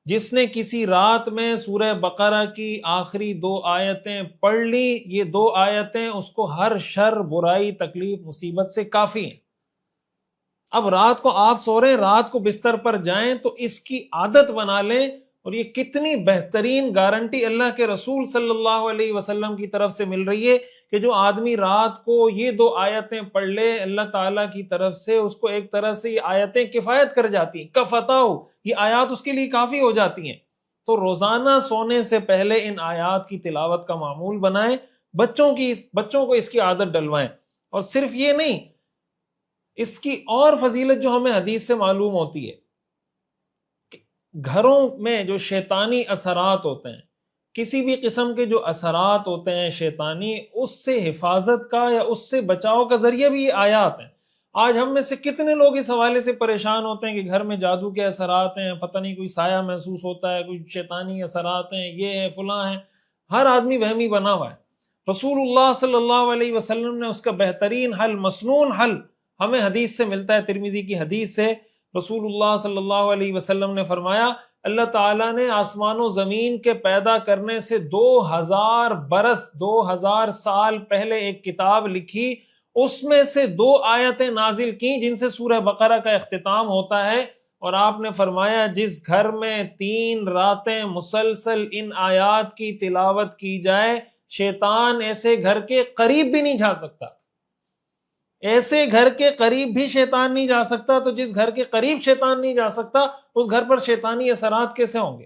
جس نے کسی رات میں سورہ بقرہ کی آخری 2 آیتیں پڑھ لی، یہ 2 آیتیں اس کو ہر شر، برائی، تکلیف، مصیبت سے کافی ہیں۔ اب رات کو آپ سو رہے ہیں، رات کو بستر پر جائیں تو اس کی عادت بنا لیں، اور یہ کتنی بہترین گارنٹی اللہ کے رسول صلی اللہ علیہ وسلم کی طرف سے مل رہی ہے کہ جو آدمی رات کو یہ 2 آیتیں پڑھ لے، اللہ تعالیٰ کی طرف سے اس کو ایک طرح سے یہ آیتیں کفایت کر جاتی ہیں، کفتاؤ، یہ آیات اس کے لیے کافی ہو جاتی ہیں۔ تو روزانہ سونے سے پہلے ان آیات کی تلاوت کا معمول بنائیں، بچوں کو اس کی عادت ڈلوائیں۔ اور صرف یہ نہیں، اس کی اور فضیلت جو ہمیں حدیث سے معلوم ہوتی ہے، گھروں میں جو شیطانی اثرات ہوتے ہیں، کسی بھی قسم کے جو اثرات ہوتے ہیں شیطانی، اس سے حفاظت کا یا اس سے بچاؤ کا ذریعہ بھی یہ آیات ہیں۔ آج ہم میں سے کتنے لوگ اس حوالے سے پریشان ہوتے ہیں کہ گھر میں جادو کے اثرات ہیں، پتہ نہیں کوئی سایہ محسوس ہوتا ہے، کوئی شیطانی اثرات ہیں، یہ ہے فلاں ہیں، ہر آدمی وہمی بنا ہوا ہے۔ رسول اللہ صلی اللہ علیہ وسلم نے اس کا بہترین حل، مسنون حل ہمیں حدیث سے ملتا ہے، ترمذی کی حدیث سے رسول اللہ صلی اللہ علیہ وسلم نے فرمایا اللہ تعالیٰ نے آسمان و زمین کے پیدا کرنے سے 2000 برس، 2000 سال پہلے ایک کتاب لکھی، اس میں سے 2 آیتیں نازل کی جن سے سورہ بقرہ کا اختتام ہوتا ہے۔ اور آپ نے فرمایا جس گھر میں 3 راتیں مسلسل ان آیات کی تلاوت کی جائے شیطان ایسے گھر کے قریب بھی نہیں جا سکتا، ایسے گھر کے قریب بھی شیطان نہیں جا سکتا، تو جس گھر کے قریب شیطان نہیں جا سکتا اس گھر پر شیطانی اثرات کیسے ہوں گے؟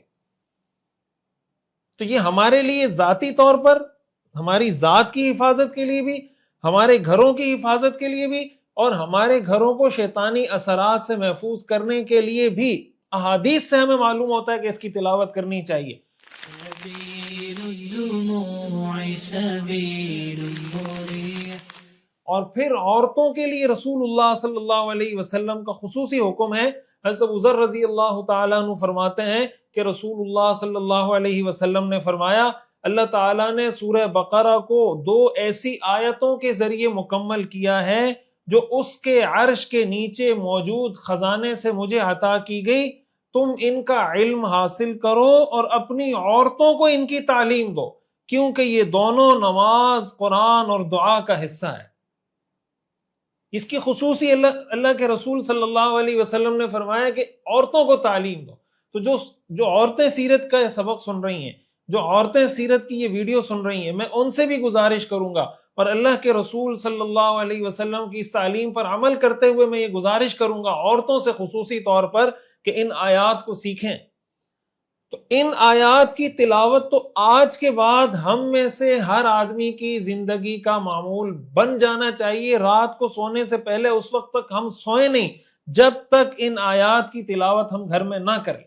تو یہ ہمارے لیے ذاتی طور پر ہماری ذات کی حفاظت کے لیے بھی، ہمارے گھروں کی حفاظت کے لیے بھی، اور ہمارے گھروں کو شیطانی اثرات سے محفوظ کرنے کے لیے بھی احادیث سے ہمیں معلوم ہوتا ہے کہ اس کی تلاوت کرنی چاہیے۔ اور پھر عورتوں کے لیے رسول اللہ صلی اللہ علیہ وسلم کا خصوصی حکم ہے۔ حضرت ابو ذر رضی اللہ تعالیٰ عنہ فرماتے ہیں کہ رسول اللہ صلی اللہ علیہ وسلم نے فرمایا اللہ تعالیٰ نے سورہ بقرہ کو 2 ایسی آیتوں کے ذریعے مکمل کیا ہے جو اس کے عرش کے نیچے موجود خزانے سے مجھے عطا کی گئی، تم ان کا علم حاصل کرو اور اپنی عورتوں کو ان کی تعلیم دو، کیونکہ یہ دونوں نماز، قرآن اور دعا کا حصہ ہے۔ اس کی خصوصی اللہ کے رسول صلی اللہ علیہ وسلم نے فرمایا کہ عورتوں کو تعلیم دو۔ تو جو عورتیں سیرت کا سبق سن رہی ہیں، جو عورتیں سیرت کی یہ ویڈیو سن رہی ہیں، میں ان سے بھی گزارش کروں گا اور اللہ کے رسول صلی اللہ علیہ وسلم کی اس تعلیم پر عمل کرتے ہوئے میں یہ گزارش کروں گا عورتوں سے خصوصی طور پر کہ ان آیات کو سیکھیں۔ تو ان آیات کی تلاوت تو آج کے بعد ہم میں سے ہر آدمی کی زندگی کا معمول بن جانا چاہیے۔ رات کو سونے سے پہلے اس وقت تک ہم سوئیں نہیں جب تک ان آیات کی تلاوت ہم گھر میں نہ کریں۔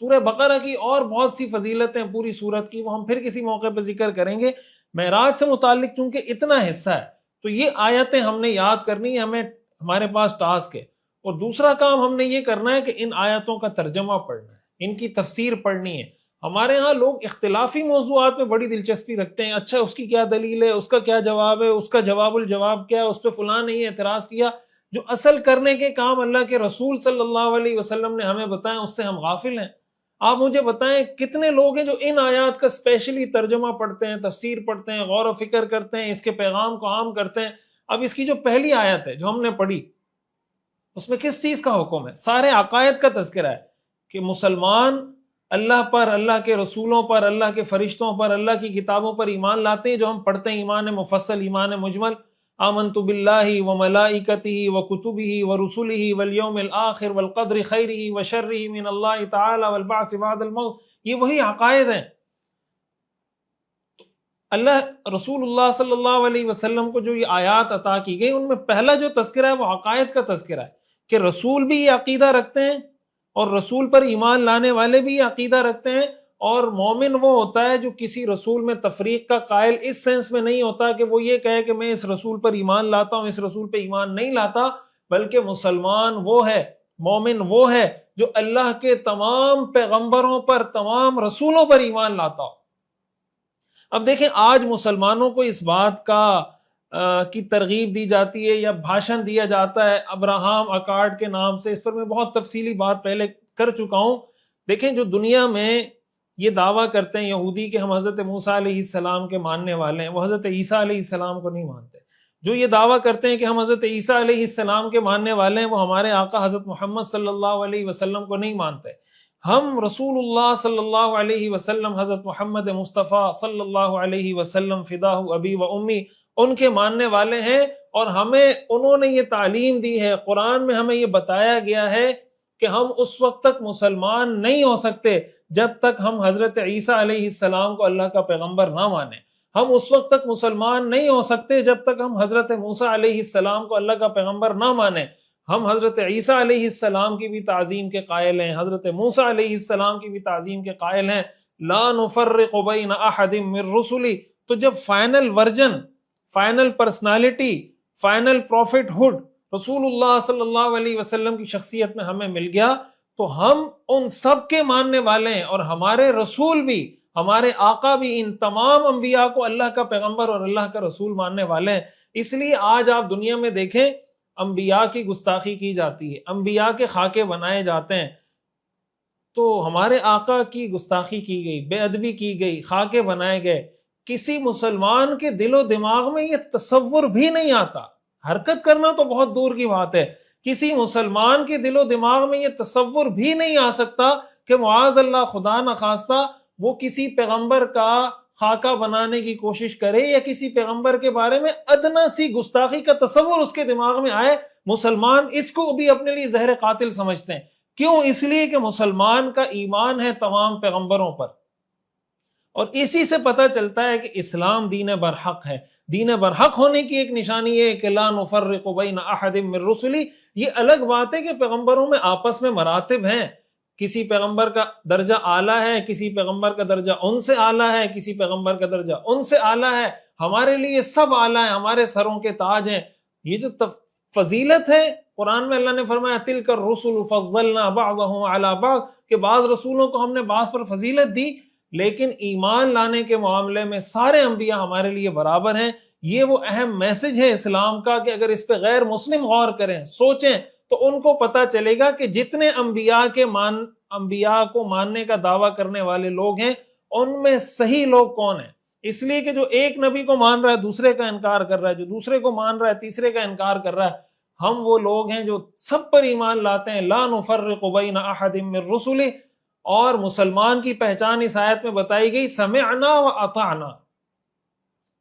سورہ بقرہ کی اور بہت سی فضیلتیں پوری سورت کی، وہ ہم پھر کسی موقع پہ ذکر کریں گے۔ معراج سے متعلق چونکہ اتنا حصہ ہے تو یہ آیتیں ہم نے یاد کرنی ہے، ہمارے پاس ٹاسک ہے۔ اور دوسرا کام ہم نے یہ کرنا ہے کہ ان آیتوں کا ترجمہ پڑھنا ہے، ان کی تفسیر پڑھنی ہے۔ ہمارے ہاں لوگ اختلافی موضوعات میں بڑی دلچسپی رکھتے ہیں، اچھا اس کی کیا دلیل ہے، اس کا کیا جواب ہے، اس کا جواب الجواب کیا ہے، اس پہ فلاں نے یہ اعتراض کیا۔ جو اصل کرنے کے کام اللہ کے رسول صلی اللہ علیہ وسلم نے ہمیں بتائیں اس سے ہم غافل ہیں۔ آپ مجھے بتائیں کتنے لوگ ہیں جو ان آیات کا اسپیشلی ترجمہ پڑھتے ہیں، تفسیر پڑھتے ہیں، غور و فکر کرتے ہیں، اس کے پیغام کو عام کرتے ہیں۔ اب اس کی جو پہلی آیت ہے جو ہم نے پڑھی اس میں کس چیز کا حکم ہے؟ سارے عقائد کا تذکرہ ہے کہ مسلمان اللہ پر، اللہ کے رسولوں پر، اللہ کے فرشتوں پر، اللہ کی کتابوں پر ایمان لاتے ہیں جو ہم پڑھتے ہیں، ایمان مفصل، ایمان مجمل۔ آمنت باللہ وملائکتہ وکتبہ ورسلہ والیوم الآخر والقدر خیرہ وشرہ من اللہ تعالی والبعث بعد الموت، یہ وہی عقائد ہیں۔ اللہ رسول اللہ صلی اللہ علیہ وسلم کو جو یہ آیات عطا کی گئی ان میں پہلا جو تذکرہ ہے وہ عقائد کا تذکرہ ہے کہ رسول بھی یہ عقیدہ رکھتے ہیں اور رسول پر ایمان لانے والے بھی یہ عقیدہ رکھتے ہیں۔ اور مومن وہ ہوتا ہے جو کسی رسول میں تفریق کا قائل اس سینس میں نہیں ہوتا کہ وہ یہ کہے کہ میں اس رسول پر ایمان لاتا ہوں، اس رسول پہ ایمان نہیں لاتا، بلکہ مسلمان وہ ہے، مومن وہ ہے جو اللہ کے تمام پیغمبروں پر، تمام رسولوں پر ایمان لاتا ہو۔ اب دیکھیں آج مسلمانوں کو اس بات کی ترغیب دی جاتی ہے یا بھاشن دیا جاتا ہے ابراہم اکارڈ کے نام سے، اس پر میں بہت تفصیلی بات پہلے کر چکا ہوں۔ دیکھیں جو دنیا میں یہ دعویٰ کرتے ہیں یہودی کہ ہم حضرت موسیٰ علیہ السلام کے ماننے والے ہیں، وہ حضرت عیسیٰ علیہ السلام کو نہیں مانتے۔ جو یہ دعویٰ کرتے ہیں کہ ہم حضرت عیسیٰ علیہ السلام کے ماننے والے ہیں، وہ ہمارے آقا حضرت محمد صلی اللہ علیہ وسلم کو نہیں مانتے۔ ہم رسول اللہ صلی اللہ علیہ وسلم، حضرت محمد مصطفیٰ صلی اللہ علیہ وسلم فداہ ابی و امی، ان کے ماننے والے ہیں، اور ہمیں انہوں نے یہ تعلیم دی ہے، قرآن میں ہمیں یہ بتایا گیا ہے کہ ہم اس وقت تک مسلمان نہیں ہو سکتے جب تک ہم حضرت عیسیٰ علیہ السلام کو اللہ کا پیغمبر نہ مانیں۔ ہم اس وقت تک مسلمان نہیں ہو سکتے جب تک ہم حضرت موسیٰ علیہ السلام کو اللہ کا پیغمبر نہ مانیں۔ ہم حضرت عیسیٰ علیہ السلام کی بھی تعظیم کے قائل ہیں، حضرت موسیٰ علیہ السلام کی بھی تعظیم کے قائل ہیں۔ لا نفرق بین احد من رسلی، تو جب final version, final personality, final profit ہوڈ رسول اللہ صلی اللہ علیہ وسلم کی شخصیت میں ہمیں مل گیا تو ہم ان سب کے ماننے والے ہیں، اور ہمارے رسول بھی، ہمارے آقا بھی ان تمام انبیاء کو اللہ کا پیغمبر اور اللہ کا رسول ماننے والے ہیں۔ اس لیے آج آپ دنیا میں دیکھیں انبیاء کی گستاخی کی جاتی ہے، انبیاء کے خاکے بنائے جاتے ہیں، تو ہمارے آقا کی گستاخی کی گئی، بے ادبی کی گئی، خاکے بنائے گئے۔ کسی مسلمان کے دل و دماغ میں یہ تصور بھی نہیں آتا، حرکت کرنا تو بہت دور کی بات ہے کسی مسلمان کے دل و دماغ میں یہ تصور بھی نہیں آ سکتا کہ معاذ اللہ خدا نخواستہ وہ کسی پیغمبر کا خاکہ بنانے کی کوشش کرے یا کسی پیغمبر کے بارے میں ادنا سی گستاخی کا تصور اس کے دماغ میں آئے۔ مسلمان اس کو بھی اپنے لیے زہر قاتل سمجھتے ہیں۔ کیوں؟ اس لیے کہ مسلمان کا ایمان ہے تمام پیغمبروں پر، اور اسی سے پتہ چلتا ہے کہ اسلام دین برحق ہے۔ دین برحق ہونے کی ایک نشانی ہے کہ لا نفرق بین احد من رسلی۔ یہ الگ بات ہے کہ پیغمبروں میں آپس میں مراتب ہیں، کسی پیغمبر کا درجہ اعلیٰ ہے، کسی پیغمبر کا درجہ ان سے اعلیٰ ہے، کسی پیغمبر کا درجہ ان سے اعلیٰ ہے۔ ہمارے لیے سب اعلیٰ ہیں، ہمارے سروں کے تاج ہیں۔ یہ جو فضیلت ہے، قرآن میں اللہ نے فرمایا تلک الرسل فضلنا بعضهم علی بعض، کہ بعض رسولوں کو ہم نے بعض پر فضیلت دی، لیکن ایمان لانے کے معاملے میں سارے انبیاء ہمارے لیے برابر ہیں۔ یہ وہ اہم میسج ہے اسلام کا کہ اگر اس پہ غیر مسلم غور کریں، سوچیں، تو ان کو پتا چلے گا کہ جتنے انبیاء کو ماننے کا دعویٰ کرنے والے لوگ ہیں، ان میں صحیح لوگ کون ہیں۔ اس لیے کہ جو ایک نبی کو مان رہا ہے دوسرے کا انکار کر رہا ہے، جو دوسرے کو مان رہا ہے تیسرے کا انکار کر رہا ہے، ہم وہ لوگ ہیں جو سب پر ایمان لاتے ہیں۔ لا نفرق بین احد من رسلہ، اور مسلمان کی پہچان اس آیت میں بتائی گئی سمعنا و اطعنا۔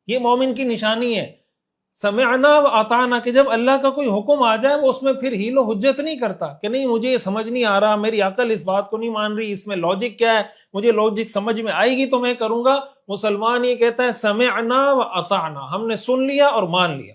یہ مومن کی نشانی ہے، سمعنا و اطعنا، کہ جب اللہ کا کوئی حکم آ جائے وہ اس میں پھر ہیل و حجت نہیں کرتا کہ نہیں مجھے یہ سمجھ نہیں آ رہا، میری عقل اس بات کو نہیں مان رہی، اس میں لاجک کیا ہے، مجھے لاجک سمجھ میں آئے گی تو میں کروں گا۔ مسلمان یہ کہتا ہے سمعنا و اطعنا، ہم نے سن لیا اور مان لیا۔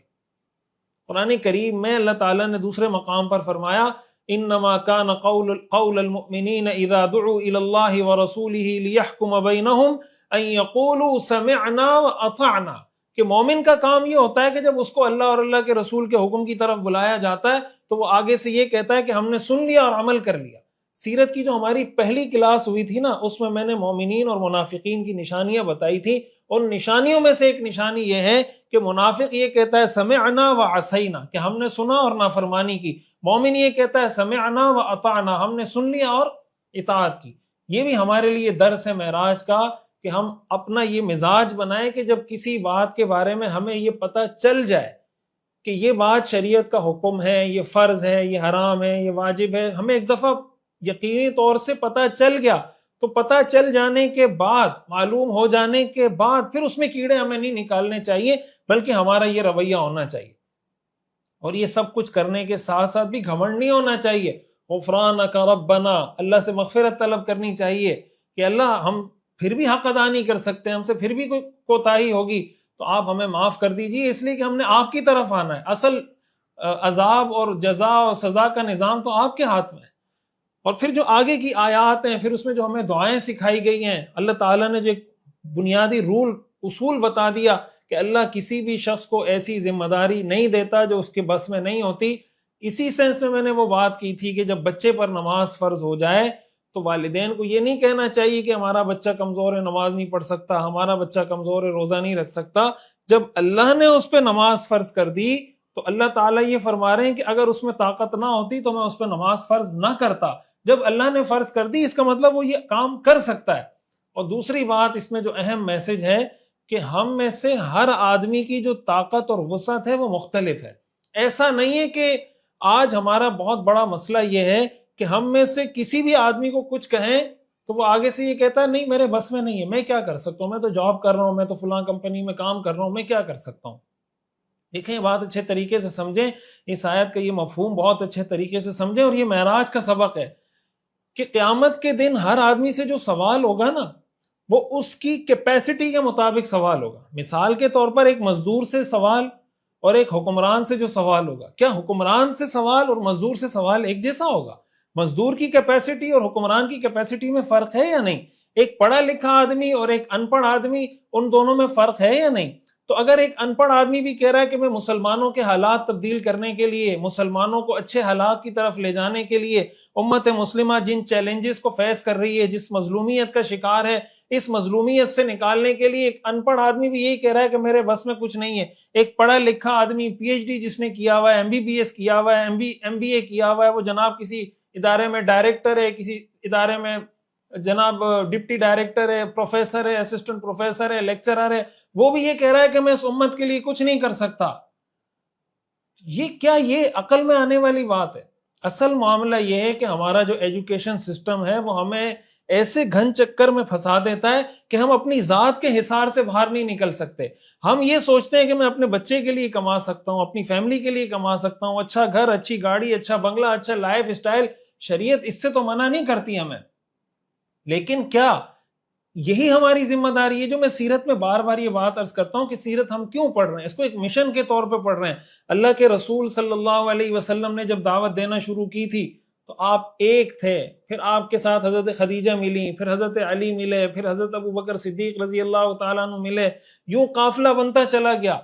قرآن کریم میں اللہ تعالیٰ نے دوسرے مقام پر فرمایا انما کان قول المؤمنین اذا دعوا الی اللہ ورسولہ لیحکم بینہم ان یقولوا سمعنا و اطعنا، کہ مومن کا کام یہ ہوتا ہے کہ جب اس کو اللہ اور اللہ کے رسول کے حکم کی طرف بلایا جاتا ہے تو وہ آگے سے یہ کہتا ہے کہ ہم نے سن لیا اور عمل کر لیا۔ سیرت کی جو ہماری پہلی کلاس ہوئی تھی نا، اس میں نے مومنین اور منافقین کی نشانیاں بتائی تھی۔ ان نشانیوں میں سے ایک نشانی یہ ہے کہ منافق یہ کہتا ہے سمعنا و عصینا، کہ ہم نے سنا اور نافرمانی کی۔ مومن یہ کہتا ہے سمعنا و اطعنا، ہم نے سن لیا اور اطاعت کی۔ یہ بھی ہمارے لیے درس ہے معراج کا کہ ہم اپنا یہ مزاج بنائیں کہ جب کسی بات کے بارے میں ہمیں یہ پتہ چل جائے کہ یہ بات شریعت کا حکم ہے، یہ فرض ہے، یہ حرام ہے، یہ واجب ہے، ہمیں ایک دفعہ یقینی طور سے پتہ چل گیا تو پتہ چل جانے کے بعد، معلوم ہو جانے کے بعد پھر اس میں کیڑے ہمیں نہیں نکالنے چاہیے، بلکہ ہمارا یہ رویہ ہونا چاہیے۔ اور یہ سب کچھ کرنے کے ساتھ ساتھ بھی گھمنڈ نہیں ہونا چاہیے۔ غفرانک ربنا، اللہ سے مغفرت طلب کرنی چاہیے کہ اللہ ہم پھر بھی حق ادا نہیں کر سکتے، ہم سے پھر بھی کوئی کوتاہی ہوگی تو آپ ہمیں معاف کر دیجیے، اس لیے کہ ہم نے آپ کی طرف آنا ہے۔ اصل عذاب اور جزا اور سزا کا نظام تو آپ کے ہاتھ میں ہے۔ اور پھر جو آگے کی آیات ہیں، پھر اس میں جو ہمیں دعائیں سکھائی گئی ہیں، اللہ تعالیٰ نے جو ایک بنیادی اصول بتا دیا کہ اللہ کسی بھی شخص کو ایسی ذمہ داری نہیں دیتا جو اس کے بس میں نہیں ہوتی۔ اسی سینس میں نے وہ بات کی تھی کہ جب بچے پر نماز فرض ہو جائے تو والدین کو یہ نہیں کہنا چاہیے کہ ہمارا بچہ کمزور ہے، نماز نہیں پڑھ سکتا، ہمارا بچہ کمزور ہے، روزہ نہیں رکھ سکتا۔ جب اللہ نے اس پہ نماز فرض کر دی تو اللہ تعالیٰ یہ فرما رہے ہیں کہ اگر اس میں طاقت نہ ہوتی تو میں اس پہ نماز فرض نہ کرتا۔ جب اللہ نے فرض کر دی اس کا مطلب وہ یہ کام کر سکتا ہے۔ اور دوسری بات اس میں جو اہم میسج ہے کہ ہم میں سے ہر آدمی کی جو طاقت اور وسعت ہے وہ مختلف ہے۔ ایسا نہیں ہے کہ آج ہمارا بہت بڑا مسئلہ یہ ہے کہ ہم میں سے کسی بھی آدمی کو کچھ کہیں تو وہ آگے سے یہ کہتا ہے نہیں میرے بس میں نہیں ہے، میں کیا کر سکتا ہوں، میں تو جاب کر رہا ہوں، میں تو فلاں کمپنی میں کام کر رہا ہوں، میں کیا کر سکتا ہوں۔ دیکھیں یہ بات اچھے طریقے سے سمجھیں، اس آیت کا یہ مفہوم بہت اچھے طریقے سے سمجھیں، اور یہ معراج کا سبق ہے کہ قیامت کے دن ہر آدمی سے جو سوال ہوگا نا وہ اس کی کیپیسٹی کے مطابق سوال ہوگا۔ مثال کے طور پر ایک مزدور سے سوال اور ایک حکمران سے جو سوال ہوگا، کیا حکمران سے سوال اور مزدور سے سوال ایک جیسا ہوگا؟ مزدور کی کیپیسٹی اور حکمران کی کیپیسٹی میں فرق ہے یا نہیں؟ ایک پڑھا لکھا آدمی اور ایک ان پڑھ آدمی، ان دونوں میں فرق ہے یا نہیں؟ تو اگر ایک ان پڑھ آدمی بھی کہہ رہا ہے کہ میں مسلمانوں کے حالات تبدیل کرنے کے لیے، مسلمانوں کو اچھے حالات کی طرف لے جانے کے لیے، امت مسلمہ جن چیلنجز کو فیس کر رہی ہے، جس مظلومیت کا شکار ہے، اس مظلومیت سے نکالنے کے لیے ایک ان پڑھ آدمی بھی یہی کہہ رہا ہے کہ میرے بس میں کچھ نہیں ہے۔ ایک پڑھا لکھا آدمی پی ایچ ڈی جس نے کیا ہوا ہے، MBBS کیا ہوا ہے، MBA کیا ہوا ہے، وہ جناب کسی ادارے میں ڈائریکٹر ہے، کسی ادارے میں جناب ڈپٹی ڈائریکٹر ہے، پروفیسر ہے، اسسٹنٹ پروفیسر ہے، لیکچرر ہے، وہ بھی یہ کہہ رہا ہے کہ میں اس امت کے لیے کچھ نہیں کر سکتا۔ یہ کیا یہ عقل میں آنے والی بات ہے؟ اصل معاملہ یہ ہے کہ ہمارا جو ایجوکیشن سسٹم ہے وہ ہمیں ایسے گھن چکر میں پھنسا دیتا ہے کہ ہم اپنی ذات کے حصار سے باہر نہیں نکل سکتے. ہم یہ سوچتے ہیں کہ میں اپنے بچے کے لیے کما سکتا ہوں، اپنی فیملی کے لیے کما سکتا ہوں، اچھا گھر، اچھی گاڑی، اچھا بنگلہ، اچھا لائف سٹائل. شریعت اس سے تو منع نہیں کرتی ہمیں، لیکن کیا یہی ہماری ذمہ داری ہے؟ جو میں سیرت میں بار بار یہ بات عرض کرتا ہوں کہ سیرت ہم کیوں پڑھ رہے ہیں، اس کو ایک مشن کے طور پہ پڑھ رہے ہیں. اللہ کے رسول صلی اللہ علیہ وسلم نے جب دعوت دینا شروع کی تھی تو آپ ایک تھے، پھر آپ کے ساتھ حضرت خدیجہ ملی، پھر حضرت علی ملے، پھر حضرت ابو بکر صدیق رضی اللہ تعالیٰ عنہ ملے، یوں قافلہ بنتا چلا گیا.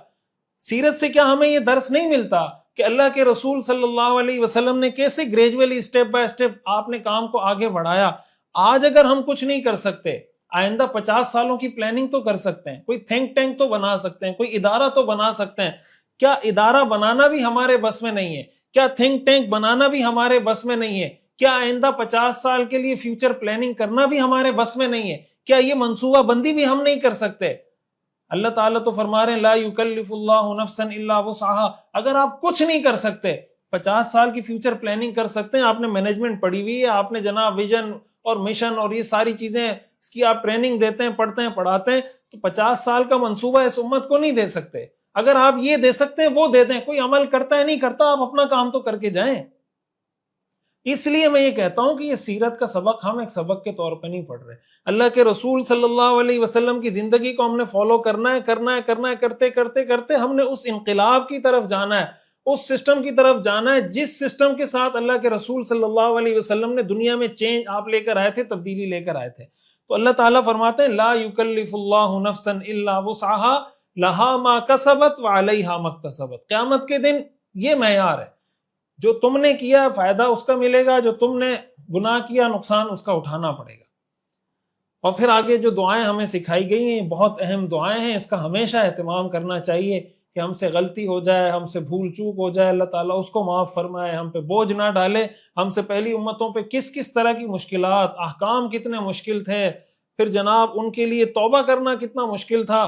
سیرت سے کیا ہمیں یہ درس نہیں ملتا کہ اللہ کے رسول صلی اللہ علیہ وسلم نے کیسے گریجولی اسٹیپ بائی اسٹیپ آپ نے کام کو آگے بڑھایا؟ آج اگر ہم کچھ نہیں کر سکتے، آئندہ 50 سالوں کی پلاننگ تو کر سکتے ہیں، کوئی تھنک ٹینک تو بنا سکتے ہیں، کوئی ادارہ تو بنا سکتے ہیں. کیا ادارہ بنانا بھی ہمارے بس میں نہیں ہے؟ کیا تھنک ٹینک بنانا بھی ہمارے بس میں نہیں ہے؟ کیا آئندہ 50 سال کے لیے فیوچر پلاننگ کرنا بھی ہمارے بس میں نہیں ہے؟ کیا یہ منصوبہ بندی بھی ہم نہیں کر سکتے؟ اللہ تعالیٰ تو فرما رہے ہیں لا یکلف اللہ نفسا الا وسعها. اگر آپ کچھ نہیں کر سکتے، 50 سال کی فیوچر پلاننگ کر سکتے ہیں، آپ نے مینجمنٹ پڑھی ہوئی ہے، آپ نے جناب ویژن اور مشن اور یہ ساری چیزیں اس کی آپ ٹریننگ دیتے ہیں، پڑھتے ہیں، پڑھاتے ہیں، تو 50 سال کا منصوبہ اس امت کو نہیں دے سکتے. اگر آپ یہ دے سکتے ہیں وہ دے دیں. کوئی عمل کرتا ہے نہیں کرتا، آپ اپنا کام تو کر کے جائیں. اس لیے میں یہ کہتا ہوں کہ یہ سیرت کا سبق ہم ایک سبق کے طور پہ نہیں پڑھ رہے. اللہ کے رسول صلی اللہ علیہ وسلم کی زندگی کو ہم نے فالو کرنا ہے، کرنا ہے، کرنا ہے. کرتے کرتے کرتے ہم نے اس انقلاب کی طرف جانا ہے، اس سسٹم کی طرف جانا ہے جس سسٹم کے ساتھ اللہ کے رسول صلی اللہ علیہ وسلم نے دنیا میں چینج آپ لے کر آئے تھے، تبدیلی لے کر آئے تھے. تو اللہ تعالیٰ فرماتے ہیں لا یکلف اللہ نفسا الا وسعها لها ما کسبت وعلیہا ما اکتسبت. قیامت کے دن یہ معیار ہے، جو تم نے کیا فائدہ اس کا ملے گا، جو تم نے گناہ کیا نقصان اس کا اٹھانا پڑے گا. اور پھر آگے جو دعائیں ہمیں سکھائی گئی ہیں بہت اہم دعائیں ہیں، اس کا ہمیشہ اہتمام کرنا چاہیے کہ ہم سے غلطی ہو جائے، ہم سے بھول چوک ہو جائے، اللہ تعالیٰ اس کو معاف فرمائے، ہم پہ بوجھ نہ ڈالے. ہم سے پہلی امتوں پہ کس کس طرح کی مشکلات، احکام کتنے مشکل تھے، پھر جناب ان کے لیے توبہ کرنا کتنا مشکل تھا،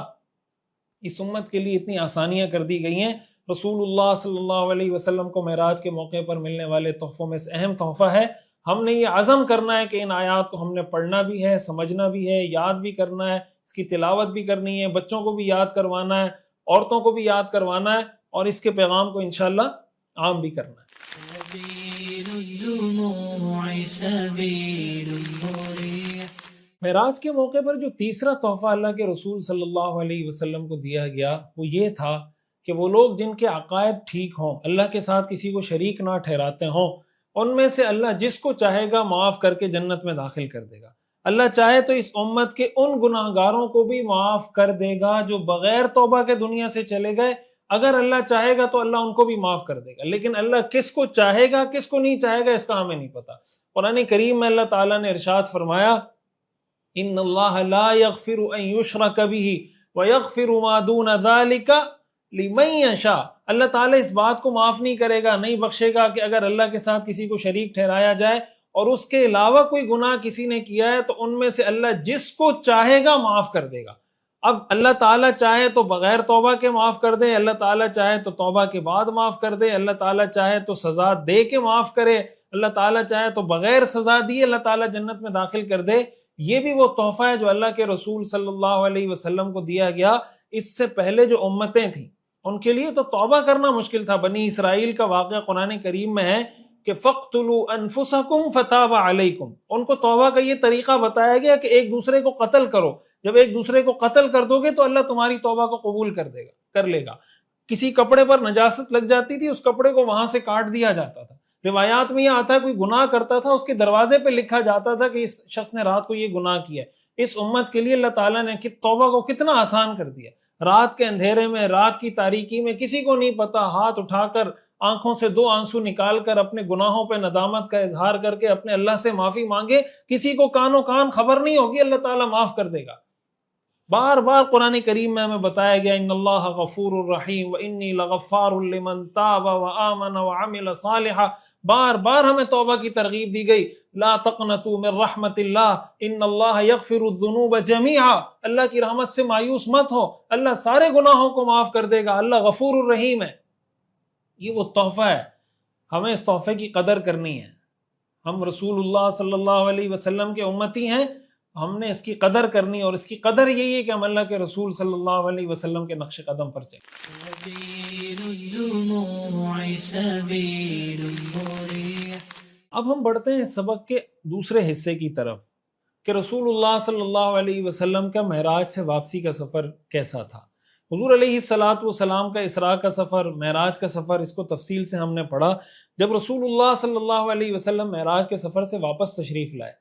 اس امت کے لیے اتنی آسانیاں کر دی گئی ہیں. رسول اللہ صلی اللہ علیہ وسلم کو معراج کے موقع پر ملنے والے تحفوں میں سے اہم تحفہ ہے. ہم نے یہ عزم کرنا ہے کہ ان آیات کو ہم نے پڑھنا بھی ہے، سمجھنا بھی ہے، یاد بھی کرنا ہے، اس کی تلاوت بھی کرنی ہے، بچوں کو بھی یاد کروانا ہے، عورتوں کو بھی یاد کروانا ہے، اور اس کے پیغام کو انشاءاللہ عام بھی کرنا ہے. معراج کے موقع پر جو تیسرا تحفہ اللہ کے رسول صلی اللہ علیہ وسلم کو دیا گیا وہ یہ تھا کہ وہ لوگ جن کے عقائد ٹھیک ہوں، اللہ کے ساتھ کسی کو شریک نہ ٹھہراتے ہوں، ان میں سے اللہ جس کو چاہے گا معاف کر کے جنت میں داخل کر دے گا. اللہ چاہے تو اس امت کے ان گناہ گاروں کو بھی معاف کر دے گا جو بغیر توبہ کے دنیا سے چلے گئے. اگر اللہ چاہے گا تو اللہ ان کو بھی معاف کر دے گا، لیکن اللہ کس کو چاہے گا کس کو نہیں چاہے گا اس کا ہمیں نہیں پتا. قرآن کریم میں اللہ تعالیٰ نے ارشاد فرمایا ان اللہ لا یغفر ان یشرک بہ ویغفر ما دون ذلک لمن یشاء. اللہ تعالیٰ اس بات کو معاف نہیں کرے گا، نہیں بخشے گا کہ اگر اللہ کے ساتھ کسی کو شریک ٹھہرایا جائے اور اس کے علاوہ کوئی گناہ کسی نے کیا ہے تو ان میں سے اللہ جس کو چاہے گا معاف کر دے گا. اب اللہ تعالیٰ چاہے تو بغیر توبہ کے معاف کر دے، اللہ تعالیٰ چاہے تو توبہ کے بعد معاف کر دے، اللہ تعالیٰ چاہے تو سزا دے کے معاف کرے، اللہ تعالیٰ چاہے تو بغیر سزا دیے اللہ تعالیٰ جنت میں داخل کر دے. یہ بھی وہ تحفہ ہے جو اللہ کے رسول صلی اللہ علیہ وسلم کو دیا گیا. اس سے پہلے جو امتیں تھیں ان کے لیے تو توبہ کرنا مشکل تھا. بنی اسرائیل کا واقعہ قرآن کریم میں ہے کہ فَاقْتُلُوا أَنفُسَكُمْ فَتَابَ عَلَيْكُمْ. ان کو توبہ کا یہ طریقہ بتایا گیا کہ ایک دوسرے کو قتل کرو. جب ایک دوسرے کو قتل کر دو گے تو اللہ تمہاری توبہ کو قبول کر لے گا. کسی کپڑے پر نجاست لگ جاتی تھی، اس کپڑے کو وہاں سے کاٹ دیا جاتا تھا. روایات میں یہ آتا ہے کوئی گناہ کرتا تھا اس کے دروازے پہ لکھا جاتا تھا کہ اس شخص نے رات کو یہ گناہ کیا. اس امت کے لیے اللہ تعالیٰ نے توبہ کو کتنا آسان کر دیا. رات کے اندھیرے میں، رات کی تاریکی میں کسی کو نہیں پتا، ہاتھ اٹھا کر آنکھوں سے 2 آنسو نکال کر اپنے گناہوں پہ ندامت کا اظہار کر کے اپنے اللہ سے معافی مانگے. کسی کو کانوں کان خبر نہیں ہوگی، اللہ تعالیٰ معاف کر دے گا. بار بار قرآن کریم میں ہمیں بتایا گیا ان اللہ غفور الرحیم وانی لغفار لمن تاب وآمن وعمل صالحا. بار بار ہمیں توبہ کی ترغیب دی گئی. لا تقنطوا من رحمت اللہ ان اللہ یغفر الذنوب جميعا. اللہ کی رحمت سے مایوس مت ہو، اللہ سارے گناہوں کو معاف کر دے گا، اللہ غفور الرحیم ہے. یہ وہ تحفہ ہے ہمیں اس تحفے کی قدر کرنی ہے. ہم رسول اللہ صلی اللہ علیہ وسلم کے امتی ہیں، ہم نے اس کی قدر کرنی، اور اس کی قدر یہی ہے کہ ہم اللہ کے رسول صلی اللہ علیہ وسلم کے نقش قدم پر چلیں. اب ہم بڑھتے ہیں سبق کے دوسرے حصے کی طرف کہ رسول اللہ صلی اللہ علیہ وسلم کا معراج سے واپسی کا سفر کیسا تھا. حضور علیہ الصلاۃ والسلام کا اسراء کا سفر، معراج کا سفر، اس کو تفصیل سے ہم نے پڑھا. جب رسول اللہ صلی اللہ علیہ وسلم معراج کے سفر سے واپس تشریف لائے،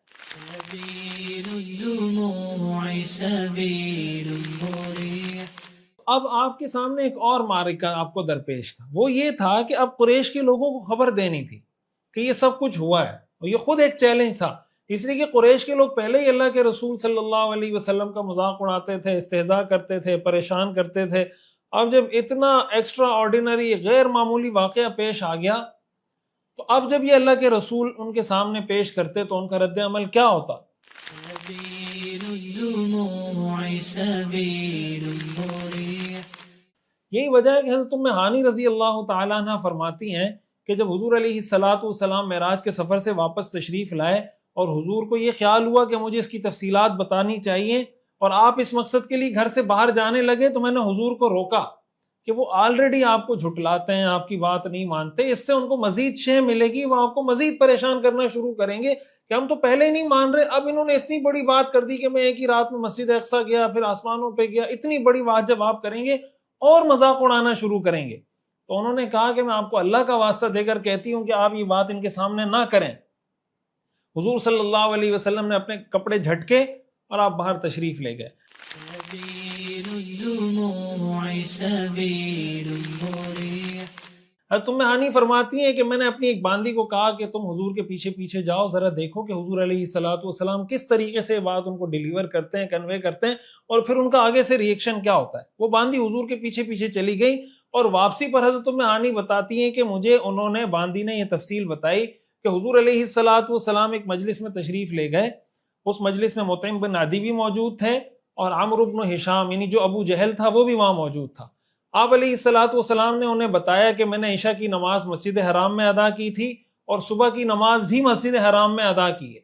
اب آپ کے سامنے ایک اور معرکہ آپ کو درپیش تھا. وہ یہ تھا کہ اب قریش کے لوگوں کو خبر دینی تھی کہ یہ سب کچھ ہوا ہے، اور یہ خود ایک چیلنج تھا، اس لیے کہ قریش کے لوگ پہلے ہی اللہ کے رسول صلی اللہ علیہ وسلم کا مذاق اڑاتے تھے، استہزاء کرتے تھے، پریشان کرتے تھے. اب جب اتنا ایکسٹرا آرڈینری غیر معمولی واقعہ پیش آ گیا، تو اب جب یہ اللہ کے رسول ان کے سامنے پیش کرتے تو ان کا رد عمل کیا ہوتا؟ یہی وجہ ہے کہ حضرت ام ہانی رضی اللہ تعالیٰ عنہ فرماتی ہیں کہ جب حضور علیہ الصلاۃ والسلام معراج کے سفر سے واپس تشریف لائے اور حضور کو یہ خیال ہوا کہ مجھے اس کی تفصیلات بتانی چاہیے، اور آپ اس مقصد کے لیے گھر سے باہر جانے لگے، تو میں نے حضور کو روکا کہ وہ آلریڈی آپ کو جھٹلاتے ہیں، آپ کی بات نہیں مانتے، اس سے ان کو مزید شے ملے گی، وہ آپ کو مزید پریشان کرنا شروع کریں گے کہ ہم تو پہلے ہی نہیں مان رہے، اب انہوں نے اتنی بڑی بات کر دی کہ میں ایک ہی رات میں مسجد اقصیٰ گیا، پھر آسمانوں پہ گیا. اتنی بڑی بات جب آپ کریں گے اور مذاق اڑانا شروع کریں گے. تو انہوں نے کہا کہ میں آپ کو اللہ کا واسطہ دے کر کہتی ہوں کہ آپ یہ بات ان کے سامنے نہ کریں. حضور صلی اللہ علیہ وسلم نے اپنے کپڑے جھٹکے اور آپ باہر تشریف لے گئے. حضرت ام ہانی فرماتی ہیں کہ میں نے اپنی ایک باندی کو کہا کہ تم حضور کے پیچھے پیچھے جاؤ، ذرا دیکھو کہ حضور علیہ الصلوۃ والسلام کس طریقے سے بات ان کو ڈیلیور کرتے ہیں، کنوے کرتے ہیں، اور پھر ان کا آگے سے ریئیکشن کیا ہوتا ہے. وہ باندی حضور کے پیچھے پیچھے چلی گئی، اور واپسی پر حضرت ام ہانی بتاتی ہیں کہ مجھے باندی نے یہ تفصیل بتائی کہ حضور علیہ الصلوۃ والسلام ایک مجلس میں تشریف لے گئے. اس مجلس میں مطعم بن عدی بھی موجود تھے، اور عمرو بن ہشام یعنی جو ابو جہل تھا وہ بھی وہاں موجود تھا. آپ علیہ الصلوۃ والسلام نے انہیں بتایا کہ میں نے عشاء کی نماز مسجد حرام میں ادا کی تھی، اور صبح کی نماز بھی مسجد حرام میں ادا کی ہے.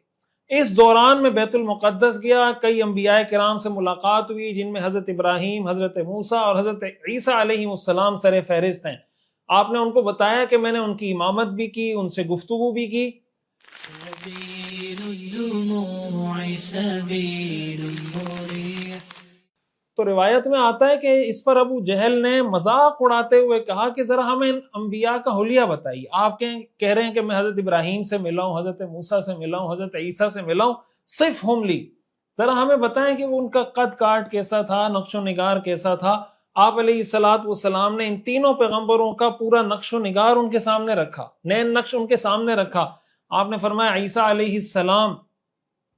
اس دوران میں بیت المقدس گیا، کئی انبیاء کرام سے ملاقات ہوئی، جن میں حضرت ابراہیم، حضرت موسیٰ اور حضرت عیسیٰ علیہ السلام سر فہرست ہیں. آپ نے ان کو بتایا کہ میں نے ان کی امامت بھی کی، ان سے گفتگو بھی کی. تو روایت میں آتا ہے کہ اس پر ابو جہل نے مذاق اڑاتے ہوئے کہا کہ ذرا ہمیں انبیاء کا حلیہ بتائیے. آپ کہہ رہے ہیں کہ میں حضرت ابراہیم سے ملا ہوں، حضرت موسیٰ سے ملا ہوں، حضرت عیسیٰ سے ملا ہوں، صرف ہم لی، ذرا ہمیں بتائیں کہ وہ ان کا قد کاٹ کیسا تھا، نقش و نگار کیسا تھا. آپ علیہ الصلوۃ والسلام نے ان تینوں پیغمبروں کا پورا نقش و نگار ان کے سامنے رکھا، نین نقش ان کے سامنے رکھا. آپ نے فرمایا عیسیٰ علیہ السلام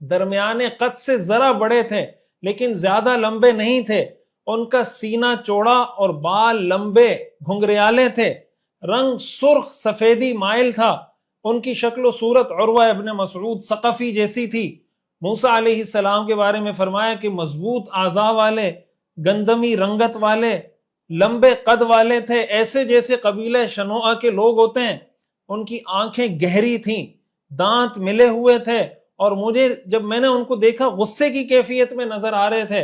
درمیان قد سے ذرا بڑے تھے لیکن زیادہ لمبے نہیں تھے، ان کا سینہ چوڑا اور بال لمبے گھنگریالے تھے، رنگ سرخ سفیدی مائل تھا، ان کی شکل و صورت عروہ ابن مسعود ثقفی جیسی تھی. موسیٰ علیہ السلام کے بارے میں فرمایا کہ مضبوط اعضاء والے، گندمی رنگت والے، لمبے قد والے تھے، ایسے جیسے قبیلہ شنوءہ کے لوگ ہوتے ہیں. ان کی آنکھیں گہری تھیں، دانت ملے ہوئے تھے، اور مجھے جب میں نے ان کو دیکھا غصے کی کیفیت میں نظر آ رہے تھے.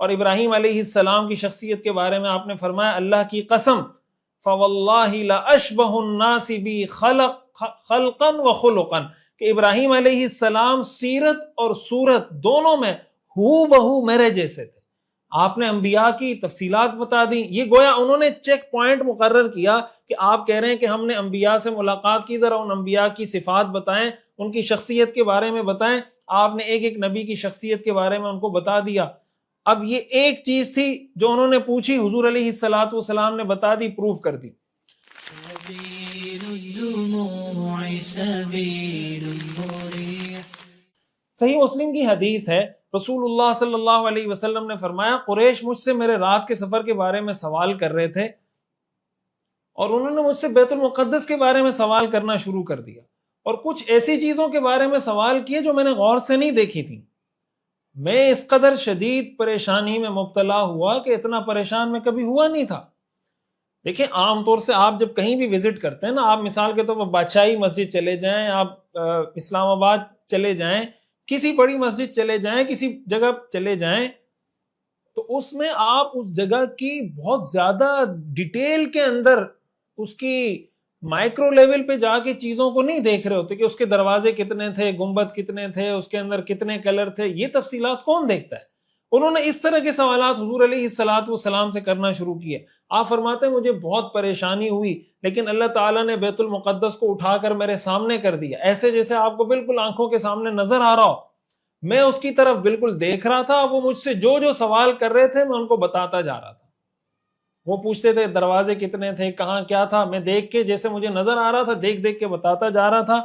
اور ابراہیم علیہ السلام کی شخصیت کے بارے میں آپ نے فرمایا اللہ کی قسم فواللہ لاشبہ الناس بی خلقا وخلقا، کہ ابراہیم علیہ السلام سیرت اور صورت دونوں میں ہو بہو میرے جیسے تھے. آپ نے انبیاء کی تفصیلات بتا دیں. یہ گویا انہوں نے چیک پوائنٹ مقرر کیا کہ آپ کہہ رہے ہیں کہ ہم نے انبیاء سے ملاقات کی، ذرا ان انبیاء کی صفات بتائیں، ان کی شخصیت کے بارے میں بتائیں. آپ نے ایک ایک نبی کی شخصیت کے بارے میں ان کو بتا دیا. اب یہ ایک چیز تھی جو انہوں نے پوچھی، حضور علیہ الصلوۃ والسلام نے بتا دی، پروف کر دی. صحیح مسلم کی حدیث ہے، رسول اللہ صلی اللہ علیہ وسلم نے فرمایا قریش مجھ سے میرے رات کے سفر کے بارے میں سوال کر رہے تھے، اور انہوں نے مجھ سے بیت المقدس کے بارے میں سوال کرنا شروع کر دیا، اور کچھ ایسی چیزوں کے بارے میں سوال کیے جو میں نے غور سے نہیں دیکھی تھی. میں اس قدر شدید پریشانی میں مبتلا ہوا کہ اتنا پریشان میں کبھی ہوا نہیں تھا. دیکھیں عام طور سے آپ جب کہیں بھی وزٹ کرتے ہیں نا، آپ مثال کے طور پر بادشاہی مسجد چلے جائیں، آپ اسلام آباد چلے جائیں، کسی بڑی مسجد چلے جائیں، کسی جگہ چلے جائیں، تو اس میں آپ اس جگہ کی بہت زیادہ ڈیٹیل کے اندر اس کی مائکرو لیول پہ جا کے چیزوں کو نہیں دیکھ رہے ہوتے کہ اس کے دروازے کتنے تھے، گنبد کتنے تھے، اس کے اندر کتنے کلر تھے. یہ تفصیلات کون دیکھتا ہے؟ انہوں نے اس طرح کے سوالات حضور علیہ الصلوۃ والسلام سے کرنا شروع کیے. آپ فرماتے ہیں مجھے بہت پریشانی ہوئی، لیکن اللہ تعالیٰ نے بیت المقدس کو اٹھا کر میرے سامنے کر دیا، ایسے جیسے آپ کو بالکل آنکھوں کے سامنے نظر آ رہا ہو. میں اس کی طرف بالکل دیکھ رہا تھا، وہ مجھ سے جو جو سوال کر رہے تھے میں ان کو بتاتا جا رہا تھا. وہ پوچھتے تھے دروازے کتنے تھے، کہاں کیا تھا، میں دیکھ کے جیسے مجھے نظر آ رہا تھا دیکھ دیکھ کے بتاتا جا رہا تھا.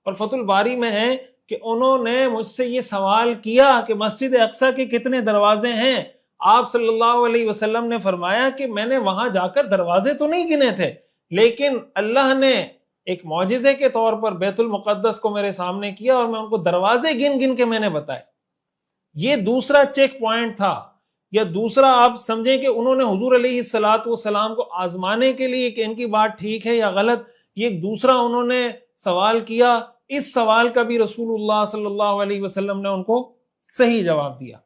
اور فتح الباری میں ہے کہ انہوں نے مجھ سے یہ سوال کیا کہ مسجد اقصی کے کتنے دروازے ہیں. آپ صلی اللہ علیہ وسلم نے فرمایا کہ میں نے وہاں جا کر دروازے تو نہیں گنے تھے، لیکن اللہ نے ایک معجزے کے طور پر بیت المقدس کو میرے سامنے کیا اور میں ان کو دروازے گن گن کے میں نے بتائے. یہ دوسرا چیک پوائنٹ تھا، یا دوسرا آپ سمجھیں کہ انہوں نے حضور علیہ الصلوۃ والسلام کو آزمانے کے لیے کہ ان کی بات ٹھیک ہے یا غلط، یہ ایک دوسرا انہوں نے سوال کیا. اس سوال کا بھی رسول اللہ صلی اللہ علیہ وسلم نے ان کو صحیح جواب دیا.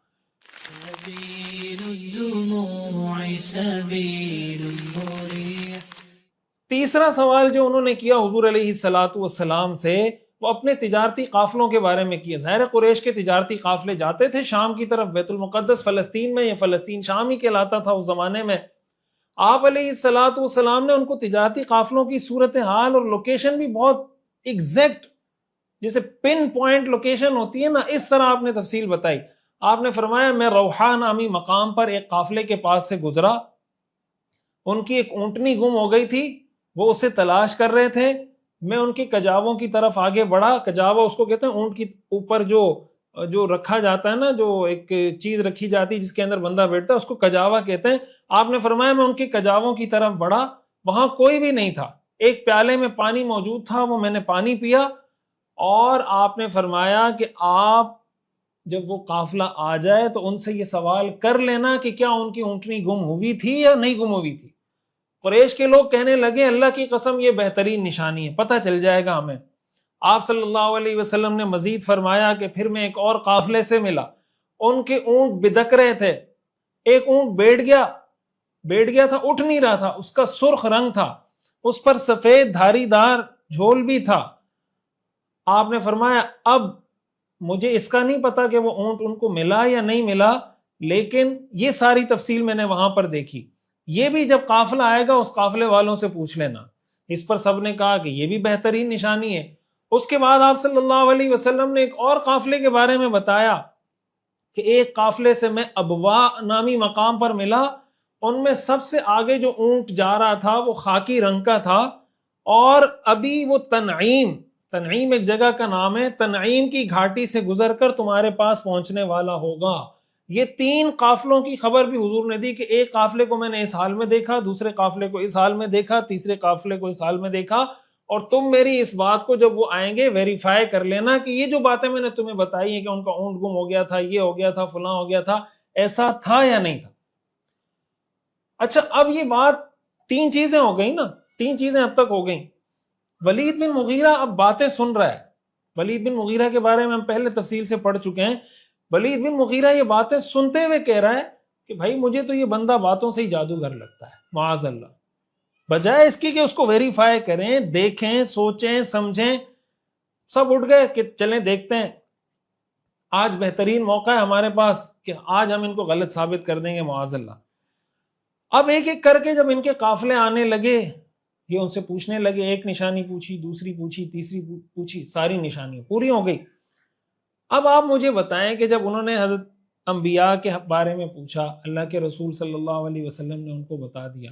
تیسرا سوال جو انہوں نے کیا حضور علیہ الصلوۃ والسلام سے، وہ اپنے تجارتی قافلوں کے بارے میں کیا. ظاہر قریش کے تجارتی قافلے جاتے تھے شام کی طرف، بیت المقدس فلسطین میں، یہ فلسطین شام ہی کہلاتا تھا اس زمانے میں. آپ علیہ الصلوۃ والسلام نے ان کو تجارتی قافلوں کی صورتحال اور لوکیشن بھی بہت ایگزیکٹ، جیسے پن پوائنٹ لوکیشن ہوتی ہے نا، اس طرح آپ نے تفصیل بتائی. آپ نے فرمایا میں روحا نامی مقام پر ایک قافلے کے پاس سے گزرا، ان کی ایک اونٹنی گم ہو گئی تھی، وہ اسے تلاش کر رہے تھے. میں ان کے کجاووں کی طرف آگے بڑھا. کجاوا اس کو کہتے ہیں اونٹ کی اوپر جو رکھا جاتا ہے نا، جو ایک چیز رکھی جاتی ہے جس کے اندر بندہ بیٹھتا ہے، اس کو کجاوا کہتے ہیں. آپ نے فرمایا میں ان کے کجاووں کی طرف بڑھا، وہاں کوئی بھی نہیں تھا. ایک پیالے میں پانی موجود تھا، وہ میں نے پانی پیا. اور آپ نے فرمایا کہ آپ جب وہ قافلہ آ جائے تو ان سے یہ سوال کر لینا کہ کیا ان کی اونٹنی گم ہوئی تھی یا نہیں گم ہوئی تھی. قریش کے لوگ کہنے لگے اللہ کی قسم یہ بہترین نشانی ہے، پتہ چل جائے گا ہمیں. آپ صلی اللہ علیہ وسلم نے مزید فرمایا کہ پھر میں ایک اور قافلے سے ملا، ان کے اونٹ بدک رہے تھے. ایک اونٹ بیٹھ گیا تھا، اٹھ نہیں رہا تھا، اس کا سرخ رنگ تھا، اس پر سفید دھاری دار جھول بھی تھا. آپ نے فرمایا اب مجھے اس کا نہیں پتا کہ وہ اونٹ ان کو ملا یا نہیں ملا، لیکن یہ ساری تفصیل میں نے وہاں پر دیکھی. یہ بھی جب قافلہ آئے گا اس قافلے والوں سے پوچھ لینا. اس پر سب نے کہا کہ یہ بھی بہترین نشانی ہے. اس کے بعد آپ صلی اللہ علیہ وسلم نے ایک اور قافلے کے بارے میں بتایا کہ ایک قافلے سے میں ابوا نامی مقام پر ملا، ان میں سب سے آگے جو اونٹ جا رہا تھا وہ خاکی رنگ کا تھا، اور ابھی وہ تنعیم ایک جگہ کا نام ہے، تنعیم کی گھاٹی سے گزر کر تمہارے پاس پہنچنے والا ہوگا. یہ 3 قافلوں کی خبر بھی حضور نے دی کہ ایک قافلے کو میں نے اس حال میں دیکھا، دوسرے قافلے کو اس حال میں دیکھا، تیسرے قافلے کو اس حال میں دیکھا. اور تم میری اس بات کو جب وہ آئیں گے ویریفائی کر لینا کہ یہ جو باتیں میں نے تمہیں بتائی ہیں کہ ان کا اونٹ گم ہو گیا تھا، یہ ہو گیا تھا، فلاں ہو گیا تھا، ایسا تھا یا نہیں تھا. اچھا اب یہ بات 3 چیزیں ہو گئی نا، 3 چیزیں اب تک ہو گئیں. ولید بن مغیرہ اب باتیں سن رہا ہے. ولید بن مغیرہ کے بارے میں ہم پہلے تفصیل سے پڑھ چکے ہیں. ولید بن مغیرہ یہ باتیں سنتے ہوئے کہہ رہا ہے کہ بھائی مجھے تو یہ بندہ باتوں سے ہی جادوگر لگتا ہے، معاذ اللہ. بجائے اس کی کہ اس کو ویریفائی کریں، دیکھیں، سوچیں، سمجھیں، سب اٹھ گئے کہ چلیں دیکھتے ہیں، آج بہترین موقع ہے ہمارے پاس کہ آج ہم ان کو غلط ثابت کر دیں گے، معاذ اللہ. اب ایک ایک کر کے جب ان کے قافلے آنے لگے، یہ ان سے پوچھنے لگے، ایک نشانی پوچھی، دوسری پوچھی، تیسری پوچھی، ساری نشانیاں پوری ہو گئی. اب آپ مجھے بتائیں کہ جب انہوں نے حضرت انبیاء کے بارے میں پوچھا، اللہ کے رسول صلی اللہ علیہ وسلم نے ان کو بتا دیا.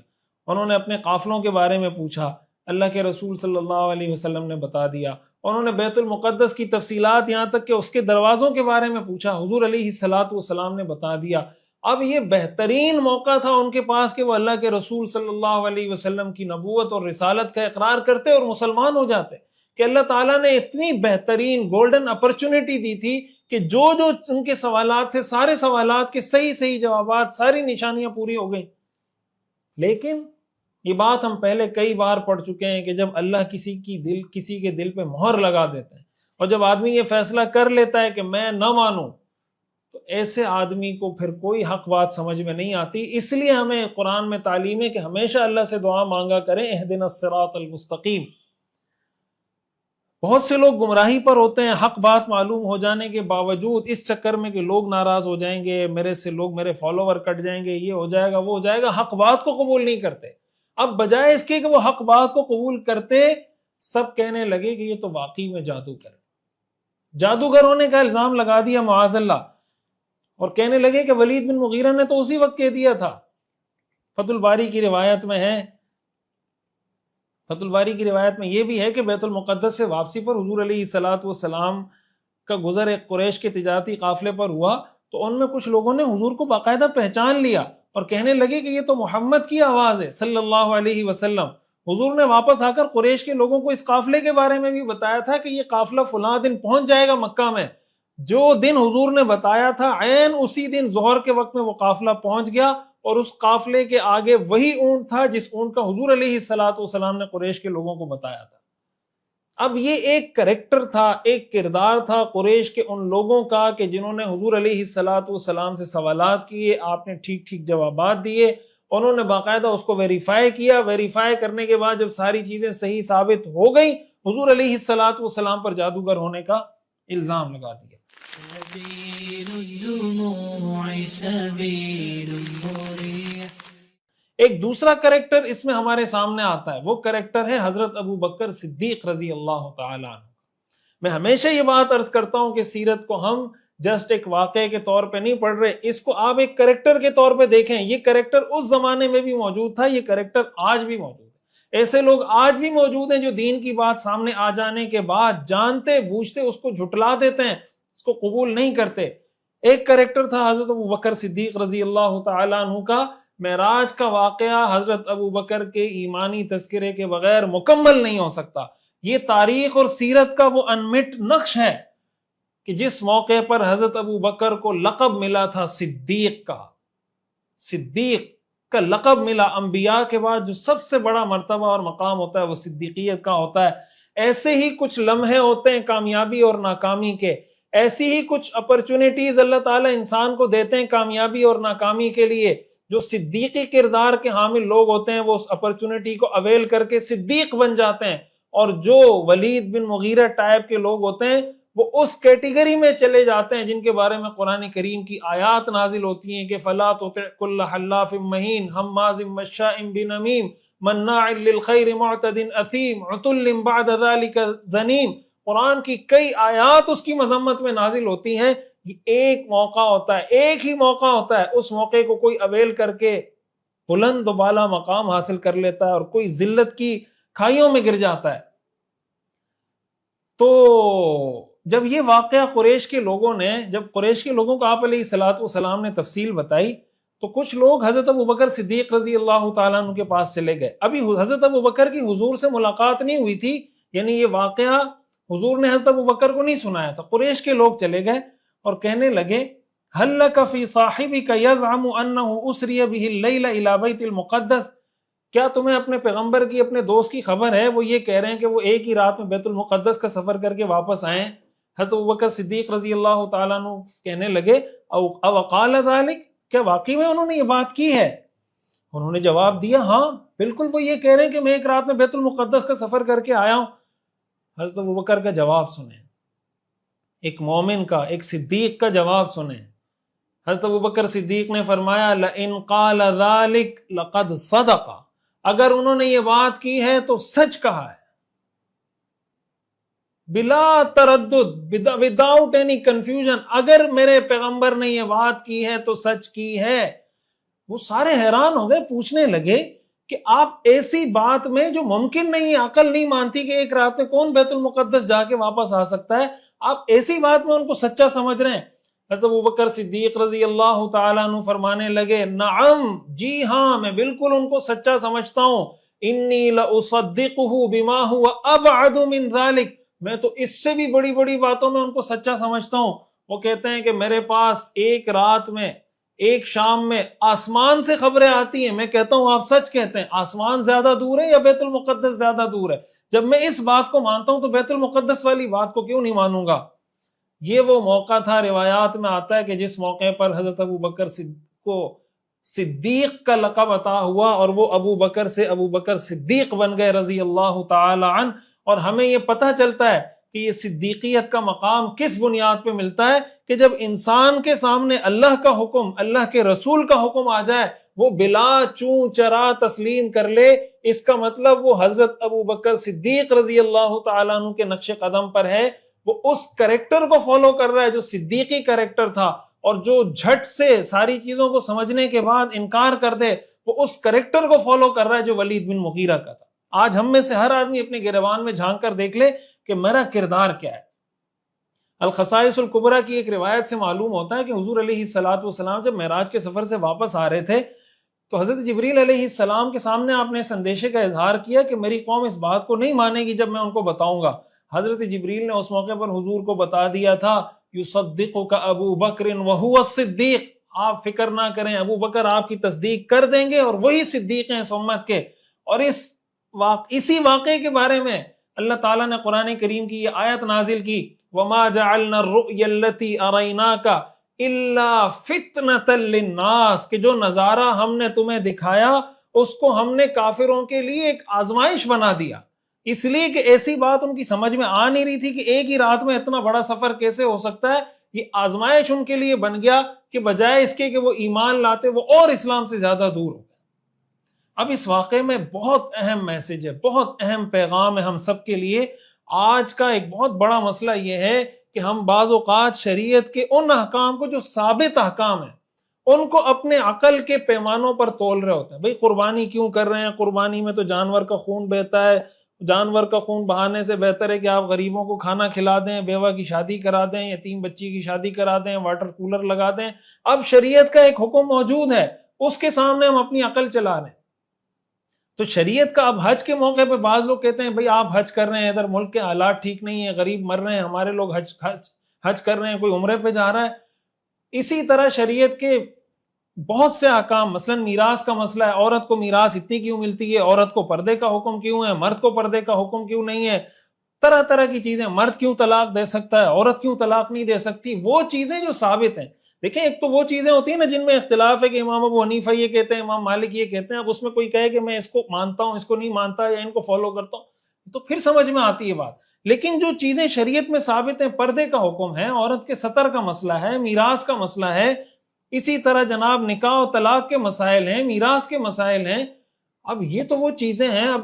انہوں نے اپنے قافلوں کے بارے میں پوچھا، اللہ کے رسول صلی اللہ علیہ وسلم نے بتا دیا. انہوں نے بیت المقدس کی تفصیلات یہاں تک کہ اس کے دروازوں کے بارے میں پوچھا، حضور علیہ الصلوۃ والسلام نے بتا دیا. اب یہ بہترین موقع تھا ان کے پاس کہ وہ اللہ کے رسول صلی اللہ علیہ وسلم کی نبوت اور رسالت کا اقرار کرتے اور مسلمان ہو جاتے. کہ اللہ تعالیٰ نے اتنی بہترین گولڈن اپرچونٹی دی تھی کہ جو ان کے سوالات تھے، سارے سوالات کے صحیح جوابات، ساری نشانیاں پوری ہو گئیں. لیکن یہ بات ہم پہلے کئی بار پڑھ چکے ہیں کہ جب اللہ کسی کے دل پہ مہر لگا دیتے ہیں اور جب آدمی یہ فیصلہ کر لیتا ہے کہ میں نہ مانوں، تو ایسے آدمی کو پھر کوئی حق بات سمجھ میں نہیں آتی. اس لیے ہمیں قرآن میں تعلیم ہے کہ ہمیشہ اللہ سے دعا مانگا کریں اہدنا الصراط المستقیم. بہت سے لوگ گمراہی پر ہوتے ہیں حق بات معلوم ہو جانے کے باوجود، اس چکر میں کہ لوگ ناراض ہو جائیں گے، میرے فالوور کٹ جائیں گے، یہ ہو جائے گا وہ ہو جائے گا، حق بات کو قبول نہیں کرتے. اب بجائے اس کے کہ وہ حق بات کو قبول کرتے، سب کہنے لگے کہ یہ تو واقعی میں جادوگر ہونے کا الزام لگا دیا معاذ اللہ، اور کہنے لگے کہ ولید بن مغیرہ نے تو اسی وقت کہہ دیا تھا. فتح الباری کی روایت میں یہ بھی ہے کہ بیت المقدس سے واپسی پر حضور علیہ الصلوۃ والسلام کا گزر ایک قریش کے تجارتی قافلے پر ہوا، تو ان میں کچھ لوگوں نے حضور کو باقاعدہ پہچان لیا اور کہنے لگے کہ یہ تو محمد کی آواز ہے صلی اللہ علیہ وسلم. حضور نے واپس آ کر قریش کے لوگوں کو اس قافلے کے بارے میں بھی بتایا تھا کہ یہ قافلہ فلاں دن پہنچ جائے گا مکہ میں. جو دن حضور نے بتایا تھا عین اسی دن ظہر کے وقت میں وہ قافلہ پہنچ گیا، اور اس قافلے کے آگے وہی اونٹ تھا جس اونٹ کا حضور علیہ الصلوۃ والسلام نے قریش کے لوگوں کو بتایا تھا. اب یہ ایک کریکٹر تھا، ایک کردار تھا قریش کے ان لوگوں کا کہ جنہوں نے حضور علیہ الصلوۃ والسلام سے سوالات کیے، آپ نے ٹھیک ٹھیک جوابات دیے، انہوں نے باقاعدہ اس کو ویریفائی کیا. ویریفائی کرنے کے بعد جب ساری چیزیں صحیح ثابت ہو گئی، حضور علیہ الصلوۃ والسلام پر جادوگر ہونے کا الزام لگا دیا. ایک دوسرا کریکٹر اس میں ہمارے سامنے آتا ہے، وہ کریکٹر ہے حضرت ابو بکر صدیق رضی اللہ تعالی عنہ. میں ہمیشہ یہ بات عرض کرتا ہوں کہ سیرت کو ہم جسٹ ایک واقعے کے طور پہ نہیں پڑھ رہے، اس کو آپ ایک کریکٹر کے طور پہ دیکھیں. یہ کریکٹر اس زمانے میں بھی موجود تھا، یہ کریکٹر آج بھی موجود ہے. ایسے لوگ آج بھی موجود ہیں جو دین کی بات سامنے آ جانے کے بعد جانتے بوجھتے اس کو جھٹلا دیتے ہیں، اس کو قبول نہیں کرتے. ایک کریکٹر تھا حضرت ابو بکر صدیق رضی اللہ تعالی عنہ کا. معراج کا واقعہ حضرت ابو بکر کے ایمانی تذکرے کے بغیر مکمل نہیں ہو سکتا. یہ تاریخ اور سیرت کا وہ انمٹ نقش ہے کہ جس موقع پر حضرت ابو بکر کو لقب ملا تھا صدیق کا لقب ملا. انبیاء کے بعد جو سب سے بڑا مرتبہ اور مقام ہوتا ہے وہ صدیقیت کا ہوتا ہے. ایسے ہی کچھ لمحے ہوتے ہیں کامیابی اور ناکامی کے، ایسی ہی کچھ اپرچونٹیز اللہ تعالیٰ انسان کو دیتے ہیں کامیابی اور ناکامی کے لیے. جو صدیقی کردار کے حامل لوگ ہوتے ہیں وہ اس اپرچونٹی کو اویل کر کے صدیق بن جاتے ہیں، اور جو ولید بن مغیرہ ٹائپ کے لوگ ہوتے ہیں وہ اس کیٹیگری میں چلے جاتے ہیں جن کے بارے میں قرآن کریم کی آیات نازل ہوتی ہیں کہ فَلَا تُطِعْ كُلَّ حَلَّافٍ مَّهِينٍ هَمَّازٍ مَّشَّاءٍ بِنَمِيمٍ مَّنَّاعٍ لِّلْخَيْرِ مُعْتَدٍ أَثِيمٍ عُتُلٍّ بَعْدَ ذَلِكَ زَنِيمٍ. قرآن کی کئی آیات اس کی مذمت میں نازل ہوتی ہیں. یہ ایک موقع ہوتا ہے، ایک ہی موقع ہوتا ہے، اس موقع کو کوئی اویل کر کے بلند و بالا مقام حاصل کر لیتا ہے اور کوئی ذلت کی کھائیوں میں گر جاتا ہے. تو جب یہ واقعہ قریش کے لوگوں کو آپ علیہ الصلوۃ والسلام نے تفصیل بتائی تو کچھ لوگ حضرت ابو بکر صدیق رضی اللہ تعالیٰ عنہ کے پاس چلے گئے. ابھی حضرت ابو بکر کی حضور سے ملاقات نہیں ہوئی تھی، یعنی یہ واقعہ حضور نے حضرت ابو بکر کو نہیں سنایا تھا. قریش کے لوگ چلے گئے اور کہنے لگے هل لك في صاحبك يزعم انه اسري به الليل الى بيت المقدس. کیا تمہیں اپنے پیغمبر کی اپنے دوست کی خبر ہے؟ وہ یہ کہہ رہے ہیں کہ وہ ایک ہی رات میں بیت المقدس کا سفر کر کے واپس آئے. حضرت ابوبکر صدیق رضی اللہ تعالیٰ عنہ کہنے لگے او قال ذلك، کیا واقعی میں انہوں نے یہ بات کی ہے؟ انہوں نے جواب دیا ہاں بالکل، وہ یہ کہہ رہے ہیں کہ میں ایک رات میں بیت المقدس کا سفر کر کے آیا ہوں. حضرت ابوبکر کا جواب سنیں، ایک مومن کا، ایک صدیق کا جواب سنیں. حضرت ابوبکر صدیق نے فرمایا لئن قال ذلك لقد صدق، اگر انہوں نے یہ بات کی ہے تو سچ کہا ہے، بلا تردد، وداؤٹ اینی کنفیوژن. اگر میرے پیغمبر نے یہ بات کی ہے تو سچ کی ہے. وہ سارے حیران ہو گئے، پوچھنے لگے کہ آپ ایسی بات میں جو ممکن نہیں، عقل نہیں مانتی کہ ایک رات میں کون بیت المقدس جا کے واپس آ سکتا ہے، آپ ایسی بات میں ان کو سچا سمجھ رہے ہیں. حضرت ابوبکر صدیق رضی اللہ تعالیٰ عنہ فرمانے لگے نعم، جی ہاں میں بالکل ان کو سچا سمجھتا ہوں. انی لأصدقه بما هو ابعد من ذلك، میں تو اس سے بھی بڑی بڑی باتوں میں ان کو سچا سمجھتا ہوں. وہ کہتے ہیں کہ میرے پاس ایک رات میں ایک شام میں آسمان سے خبریں آتی ہیں، میں کہتا ہوں آپ سچ کہتے ہیں، آسمان زیادہ دور ہے یا بیت المقدس زیادہ دور ہے؟ جب میں اس بات کو مانتا ہوں تو بیت المقدس والی بات کو کیوں نہیں مانوں گا؟ یہ وہ موقع تھا، روایات میں آتا ہے کہ جس موقع پر حضرت ابو بکر کو صدیق کا لقب عطا ہوا، اور وہ ابو بکر سے ابو بکر صدیق بن گئے رضی اللہ تعالی عنہ۔ اور ہمیں یہ پتہ چلتا ہے کہ یہ صدیقیت کا مقام کس بنیاد پہ ملتا ہے کہ جب انسان کے سامنے اللہ کا حکم، اللہ کے رسول کا حکم آ جائے، وہ بلا چون چرا تسلیم کر لے۔ اس کا مطلب وہ حضرت ابو بکر صدیق رضی اللہ تعالیٰ عنہ کے نقش قدم پر ہے، وہ اس کریکٹر کو فالو کر رہا ہے جو صدیقی کریکٹر تھا، اور جو جھٹ سے ساری چیزوں کو سمجھنے کے بعد انکار کر دے وہ اس کریکٹر کو فالو کر رہا ہے جو ولید بن مغیرہ کا تھا۔ آج ہم میں سے ہر آدمی اپنے گریبان میں جھانک کر دیکھ لے کہ میرا کردار کیا ہے۔ الخصائص الکبریٰ کی ایک روایت سے معلوم ہوتا ہے کہ حضور علیہ الصلوۃ والسلام جب معراج کے سفر سے واپس آ رہے تھے تو حضرت جبریل علیہ السلام کے سامنے آپ نے اس اندیشے کا اظہار کیا کہ میری قوم اس بات کو نہیں مانے گی جب میں ان کو بتاؤں گا۔ حضرت جبریل نے اس موقع پر حضور کو بتا دیا تھا، یصدقک ابو بکر وہو الصدیق، آپ فکر نہ کریں، ابو بکر آپ کی تصدیق کر دیں گے اور وہی صدیق ہیں اس امت کے۔ اور اسی واقعے کے بارے میں اللہ تعالیٰ نے قرآن کریم کی یہ آیت نازل کی، وَمَا جَعَلْنَا الرُّؤْيَا الَّتِي أَرَيْنَاكَ إِلَّا فِتْنَةً لِلنَّاسِ، کہ جو نظارہ ہم نے تمہیں دکھایا اس کو ہم نے کافروں کے لیے ایک آزمائش بنا دیا، اس لیے کہ ایسی بات ان کی سمجھ میں آ نہیں رہی تھی کہ ایک ہی رات میں اتنا بڑا سفر کیسے ہو سکتا ہے۔ یہ آزمائش ان کے لیے بن گیا کہ بجائے اس کے کہ وہ ایمان لاتے وہ اور اسلام سے زیادہ دور ہو گئے۔ اب اس واقعے میں بہت اہم میسج ہے، بہت اہم پیغام ہے ہم سب کے لیے۔ آج کا ایک بہت بڑا مسئلہ یہ ہے کہ ہم بعض اوقات شریعت کے ان احکام کو جو ثابت احکام ہیں ان کو اپنے عقل کے پیمانوں پر تول رہے ہوتے ہیں۔ بھئی قربانی کیوں کر رہے ہیں؟ قربانی میں تو جانور کا خون بہتا ہے، جانور کا خون بہانے سے بہتر ہے کہ آپ غریبوں کو کھانا کھلا دیں، بیوہ کی شادی کرا دیں، یتیم بچی کی شادی کرا دیں، واٹر کولر لگا دیں۔ اب شریعت کا ایک حکم موجود ہے، اس کے سامنے ہم اپنی عقل چلا رہے ہیں۔ تو شریعت کا اب حج کے موقع پہ بعض لوگ کہتے ہیں بھئی آپ حج کر رہے ہیں، ادھر ملک کے حالات ٹھیک نہیں ہیں، غریب مر رہے ہیں، ہمارے لوگ حج کر رہے ہیں، کوئی عمرے پہ جا رہا ہے۔ اسی طرح شریعت کے بہت سے احکام، مثلا میراث کا مسئلہ ہے، عورت کو میراث اتنی کیوں ملتی ہے، عورت کو پردے کا حکم کیوں ہے، مرد کو پردے کا حکم کیوں نہیں ہے، طرح طرح کی چیزیں، مرد کیوں طلاق دے سکتا ہے، عورت کیوں طلاق نہیں دے سکتی، وہ چیزیں جو ثابت ہیں۔ دیکھیں ایک تو وہ چیزیں ہوتی ہیں نا جن میں اختلاف ہے کہ امام ابو حنیفہ یہ کہتے ہیں، امام مالک یہ کہتے ہیں، اب اس میں کوئی کہے کہ میں اس کو مانتا ہوں، اس کو نہیں مانتا، یا ان کو فالو کرتا ہوں، تو پھر سمجھ میں آتی ہے بات۔ لیکن جو چیزیں شریعت میں ثابت ہیں، پردے کا حکم ہے، عورت کے ستر کا مسئلہ ہے، میراث کا مسئلہ ہے، اسی طرح جناب نکاح و طلاق کے مسائل ہیں، میراث کے مسائل ہیں۔ اب یہ تو وہ چیزیں ہیں، اب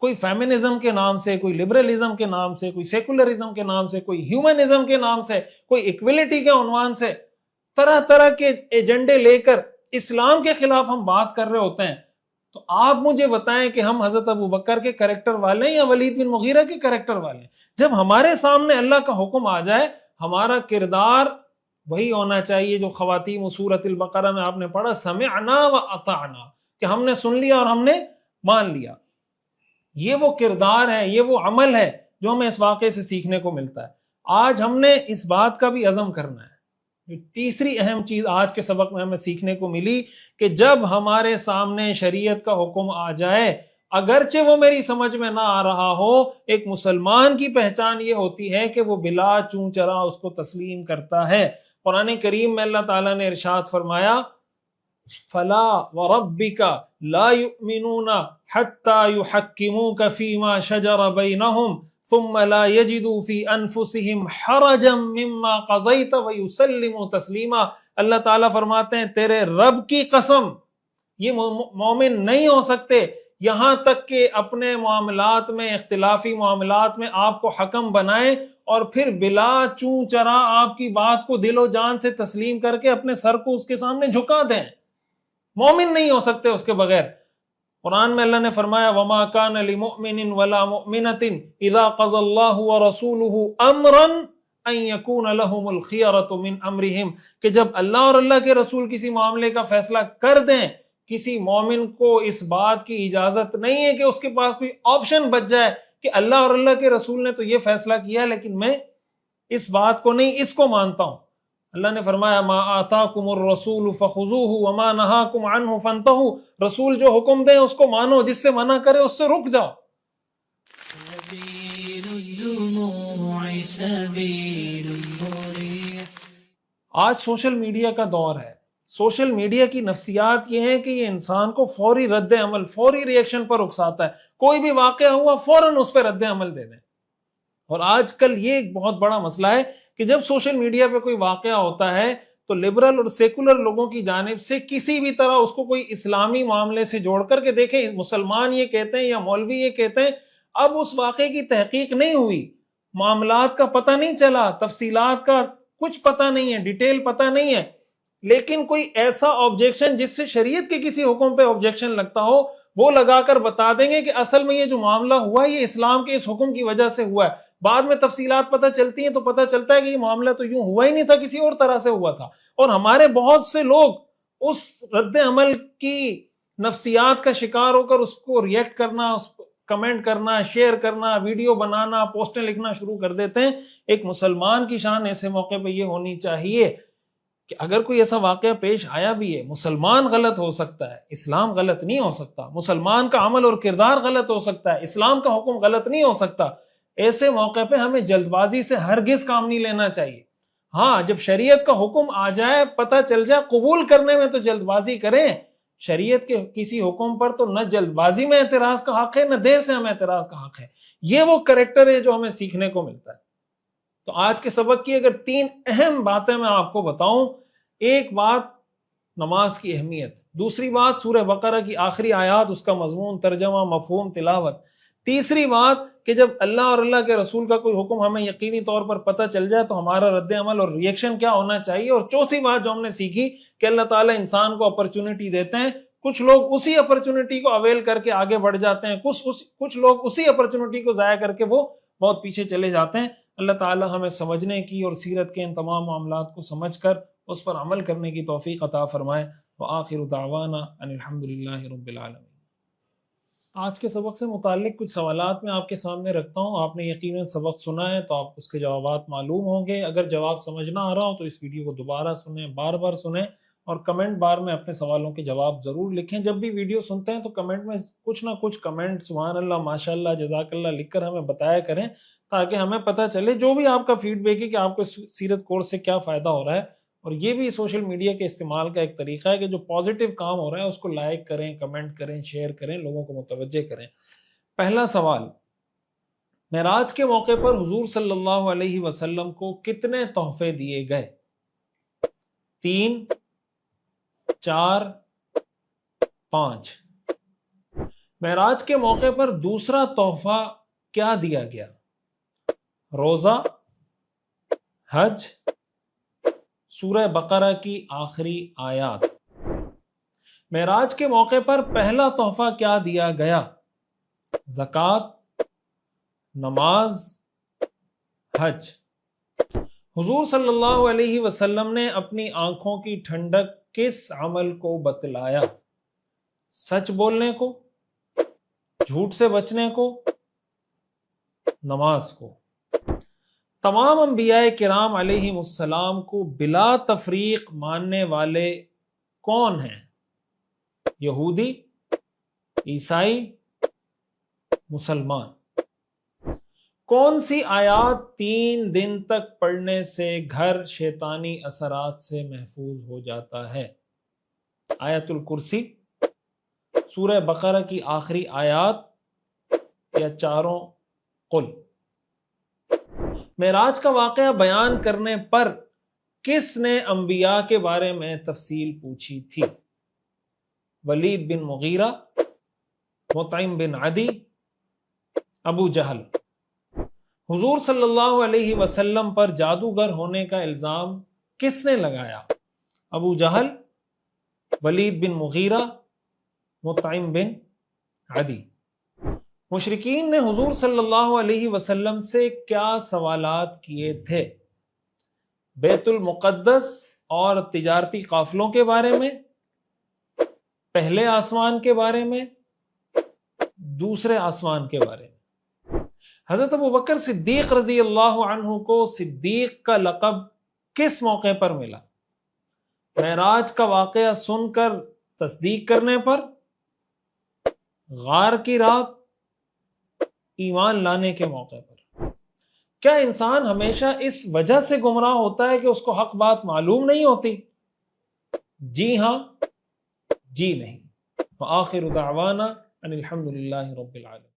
کوئی فیمنزم کے نام سے، کوئی لبرلزم کے نام سے، کوئی سیکولرزم کے نام سے، کوئی ہیومنزم کے نام سے، کوئی ایکویلٹی کے عنوان سے طرح طرح کے ایجنڈے لے کر اسلام کے خلاف ہم بات کر رہے ہوتے ہیں۔ تو آپ مجھے بتائیں کہ ہم حضرت ابو بکر کے کریکٹر والے ہیں یا ولید بن مغیرہ کے کریکٹر والے ہیں؟ جب ہمارے سامنے اللہ کا حکم آ جائے، ہمارا کردار وہی ہونا چاہیے جو خواتین سورۃ البقرہ میں آپ نے پڑھا، سمعنا و اطعنا، کہ ہم نے سن لیا اور ہم نے مان لیا۔ یہ وہ کردار ہے، یہ وہ عمل ہے جو ہمیں اس واقعے سے سیکھنے کو ملتا ہے۔ آج ہم نے اس بات کا بھی عزم کرنا ہے۔ تیسری اہم چیز آج کے سبق میں ہمیں سیکھنے کو ملی کہ جب ہمارے سامنے شریعت کا حکم آ جائے، اگرچہ وہ میری سمجھ میں نہ آ رہا ہو، ایک مسلمان کی پہچان یہ ہوتی ہے کہ وہ بلا چون چرا اس کو تسلیم کرتا ہے۔ قرآن کریم میں اللہ تعالیٰ نے ارشاد فرمایا، فلا وربک لا یؤمنون حتی یحکموک فیما شجر بینہم ثم لا یجدوا فی انفسہم حرجا مما قضیت ویسلموا تسلیما۔ اللہ تعالیٰ فرماتے ہیں تیرے رب کی قسم، یہ مومن نہیں ہو سکتے یہاں تک کہ اپنے معاملات میں، اختلافی معاملات میں آپ کو حکم بنائیں اور پھر بلا چون چرا آپ کی بات کو دل و جان سے تسلیم کر کے اپنے سر کو اس کے سامنے جھکا دیں۔ مومن نہیں ہو سکتے اس کے بغیر۔ قرآن میں اللہ نے فرمایا، وَمَا كَانَ لِمُؤْمِنٍ وَلَا مُؤْمِنَةٍ إِذَا قَضَى اللَّهُ وَرَسُولُهُ أَمْرًا أَن يَكُونَ لَهُمُ الْخِيَرَةُ مِنْ أَمْرِهِمْ، کہ جب اللہ اور اللہ کے رسول کسی معاملے کا فیصلہ کر دیں، کسی مومن کو اس بات کی اجازت نہیں ہے کہ اس کے پاس کوئی آپشن بچ جائے کہ اللہ اور اللہ کے رسول نے تو یہ فیصلہ کیا لیکن میں اس بات کو نہیں، اس کو مانتا ہوں۔ اللہ نے فرمایا ما آتاکم الرسول فخذوہ وما نہاکم عنہ فانتہوا، رسول جو حکم دیں اس کو مانو، جس سے منع کرے اس سے رک جاؤ۔ سبيل الدموع سبيل مريح۔ آج سوشل میڈیا کا دور ہے، سوشل میڈیا کی نفسیات یہ ہے کہ یہ انسان کو فوری رد عمل، فوری ریئیکشن پر اکساتا ہے، کوئی بھی واقعہ ہوا فوراً اس پہ رد عمل دے دیں۔ اور آج کل یہ ایک بہت بڑا مسئلہ ہے کہ جب سوشل میڈیا پہ کوئی واقعہ ہوتا ہے تو لبرل اور سیکولر لوگوں کی جانب سے کسی بھی طرح اس کو کوئی اسلامی معاملے سے جوڑ کر کے دیکھیں مسلمان یہ کہتے ہیں یا مولوی یہ کہتے ہیں، اب اس واقعے کی تحقیق نہیں ہوئی، معاملات کا پتہ نہیں چلا، تفصیلات کا کچھ پتہ نہیں ہے، ڈیٹیل پتہ نہیں ہے، لیکن کوئی ایسا آبجیکشن جس سے شریعت کے کسی حکم پہ آبجیکشن لگتا ہو وہ لگا کر بتا دیں گے کہ اصل میں یہ جو معاملہ ہوا ہے یہ اسلام کے اس حکم کی وجہ سے ہوا ہے۔ بعد میں تفصیلات پتہ چلتی ہیں تو پتہ چلتا ہے کہ یہ معاملہ تو یوں ہوا ہی نہیں تھا، کسی اور طرح سے ہوا تھا۔ اور ہمارے بہت سے لوگ اس رد عمل کی نفسیات کا شکار ہو کر اس کو ریئیکٹ کرنا، اس کمنٹ کرنا، شیئر کرنا، ویڈیو بنانا، پوسٹیں لکھنا شروع کر دیتے ہیں۔ ایک مسلمان کی شان ایسے موقع پہ یہ ہونی چاہیے کہ اگر کوئی ایسا واقعہ پیش آیا بھی ہے، مسلمان غلط ہو سکتا ہے، اسلام غلط نہیں ہو سکتا، مسلمان کا عمل اور کردار غلط ہو سکتا ہے، اسلام کا حکم غلط نہیں ہو سکتا، ایسے موقع پہ ہمیں جلد بازی سے ہرگز کام نہیں لینا چاہیے۔ ہاں جب شریعت کا حکم آ جائے، پتہ چل جائے، قبول کرنے میں تو جلد بازی کریں، شریعت کے کسی حکم پر تو نہ جلد بازی میں اعتراض کا حق ہے نہ دیر سے ہمیں اعتراض کا حق ہے۔ یہ وہ کریکٹر ہے جو ہمیں سیکھنے کو ملتا ہے۔ تو آج کے سبق کی اگر 3 اہم باتیں میں آپ کو بتاؤں، ایک بات نماز کی اہمیت، دوسری بات سورہ بقرہ کی آخری آیات، اس کا مضمون، ترجمہ، مفہوم، تلاوت، تیسری بات کہ جب اللہ اور اللہ کے رسول کا کوئی حکم ہمیں یقینی طور پر پتہ چل جائے تو ہمارا رد عمل اور ریئیکشن کیا ہونا چاہیے، اور چوتھی بات جو ہم نے سیکھی کہ اللہ تعالیٰ انسان کو اپرچونٹی دیتے ہیں، کچھ لوگ اسی اپرچونٹی کو اویل کر کے آگے بڑھ جاتے ہیں، کچھ لوگ اسی اپرچونٹی کو ضائع کر کے وہ بہت پیچھے چلے جاتے ہیں۔ اللہ تعالیٰ ہمیں سمجھنے کی اور سیرت کے ان تمام معاملات کو سمجھ کر اس پر عمل کرنے کی توفیق عطا فرمائے۔ وآخر دعوانا ان الحمدللہ رب العالمین۔ آج کے سبق سے متعلق کچھ سوالات میں آپ کے سامنے رکھتا ہوں۔ آپ نے یقیناً سبق سنا ہے تو آپ اس کے جوابات معلوم ہوں گے۔ اگر جواب سمجھ نہ آ رہا ہو تو اس ویڈیو کو دوبارہ سنیں، بار بار سنیں، اور کمنٹ بار میں اپنے سوالوں کے جواب ضرور لکھیں۔ جب بھی ویڈیو سنتے ہیں تو کمنٹ میں کچھ نہ کچھ کمنٹ سبحان اللہ، ماشاءاللہ، جزاک اللہ لکھ کر ہمیں بتایا کریں، تاکہ ہمیں پتہ چلے جو بھی آپ کا فیڈ بیک ہے کہ آپ کو سیرت کورس سے کیا فائدہ ہو رہا ہے۔ اور یہ بھی سوشل میڈیا کے استعمال کا ایک طریقہ ہے کہ جو پازیٹیو کام ہو رہا ہے اس کو لائک کریں، کمنٹ کریں، شیئر کریں، لوگوں کو متوجہ کریں۔ پہلا سوال، معراج کے موقع پر حضور صلی اللہ علیہ وسلم کو کتنے تحفے دیے گئے؟ 3، 4، 5۔ معراج کے موقع پر دوسرا تحفہ کیا دیا گیا؟ روزہ، حج، سورہ بقرہ کی آخری آیات۔ معراج کے موقع پر پہلا تحفہ کیا دیا گیا؟ زکوٰۃ، نماز، حج۔ حضور صلی اللہ علیہ وسلم نے اپنی آنکھوں کی ٹھنڈک کس عمل کو بتلایا؟ سچ بولنے کو، جھوٹ سے بچنے کو، نماز کو۔ تمام انبیاء کرام علیہم السلام کو بلا تفریق ماننے والے کون ہیں؟ یہودی، عیسائی، مسلمان۔ کون سی آیات 3 دن تک پڑھنے سے گھر شیطانی اثرات سے محفوظ ہو جاتا ہے؟ آیت الکرسی، سورہ بقرہ کی آخری آیات، یا چاروں قل؟ معراج کا واقعہ بیان کرنے پر کس نے انبیاء کے بارے میں تفصیل پوچھی تھی؟ ولید بن مغیرہ، مطعم بن عدی، ابو جہل۔ حضور صلی اللہ علیہ وسلم پر جادوگر ہونے کا الزام کس نے لگایا؟ ابو جہل، ولید بن مغیرہ، مطعم بن عدی۔ مشرکین نے حضور صلی اللہ علیہ وسلم سے کیا سوالات کیے تھے؟ بیت المقدس اور تجارتی قافلوں کے بارے میں، پہلے آسمان کے بارے میں، دوسرے آسمان کے بارے میں۔ حضرت ابو بکر صدیق رضی اللہ عنہ کو صدیق کا لقب کس موقع پر ملا؟ معراج کا واقعہ سن کر تصدیق کرنے پر، غار کی رات، ایمان لانے کے موقع پر؟ کیا انسان ہمیشہ اس وجہ سے گمراہ ہوتا ہے کہ اس کو حق بات معلوم نہیں ہوتی؟ جی ہاں، جی نہیں۔ وآخر دعوانا ان الحمد للہ رب العالمین۔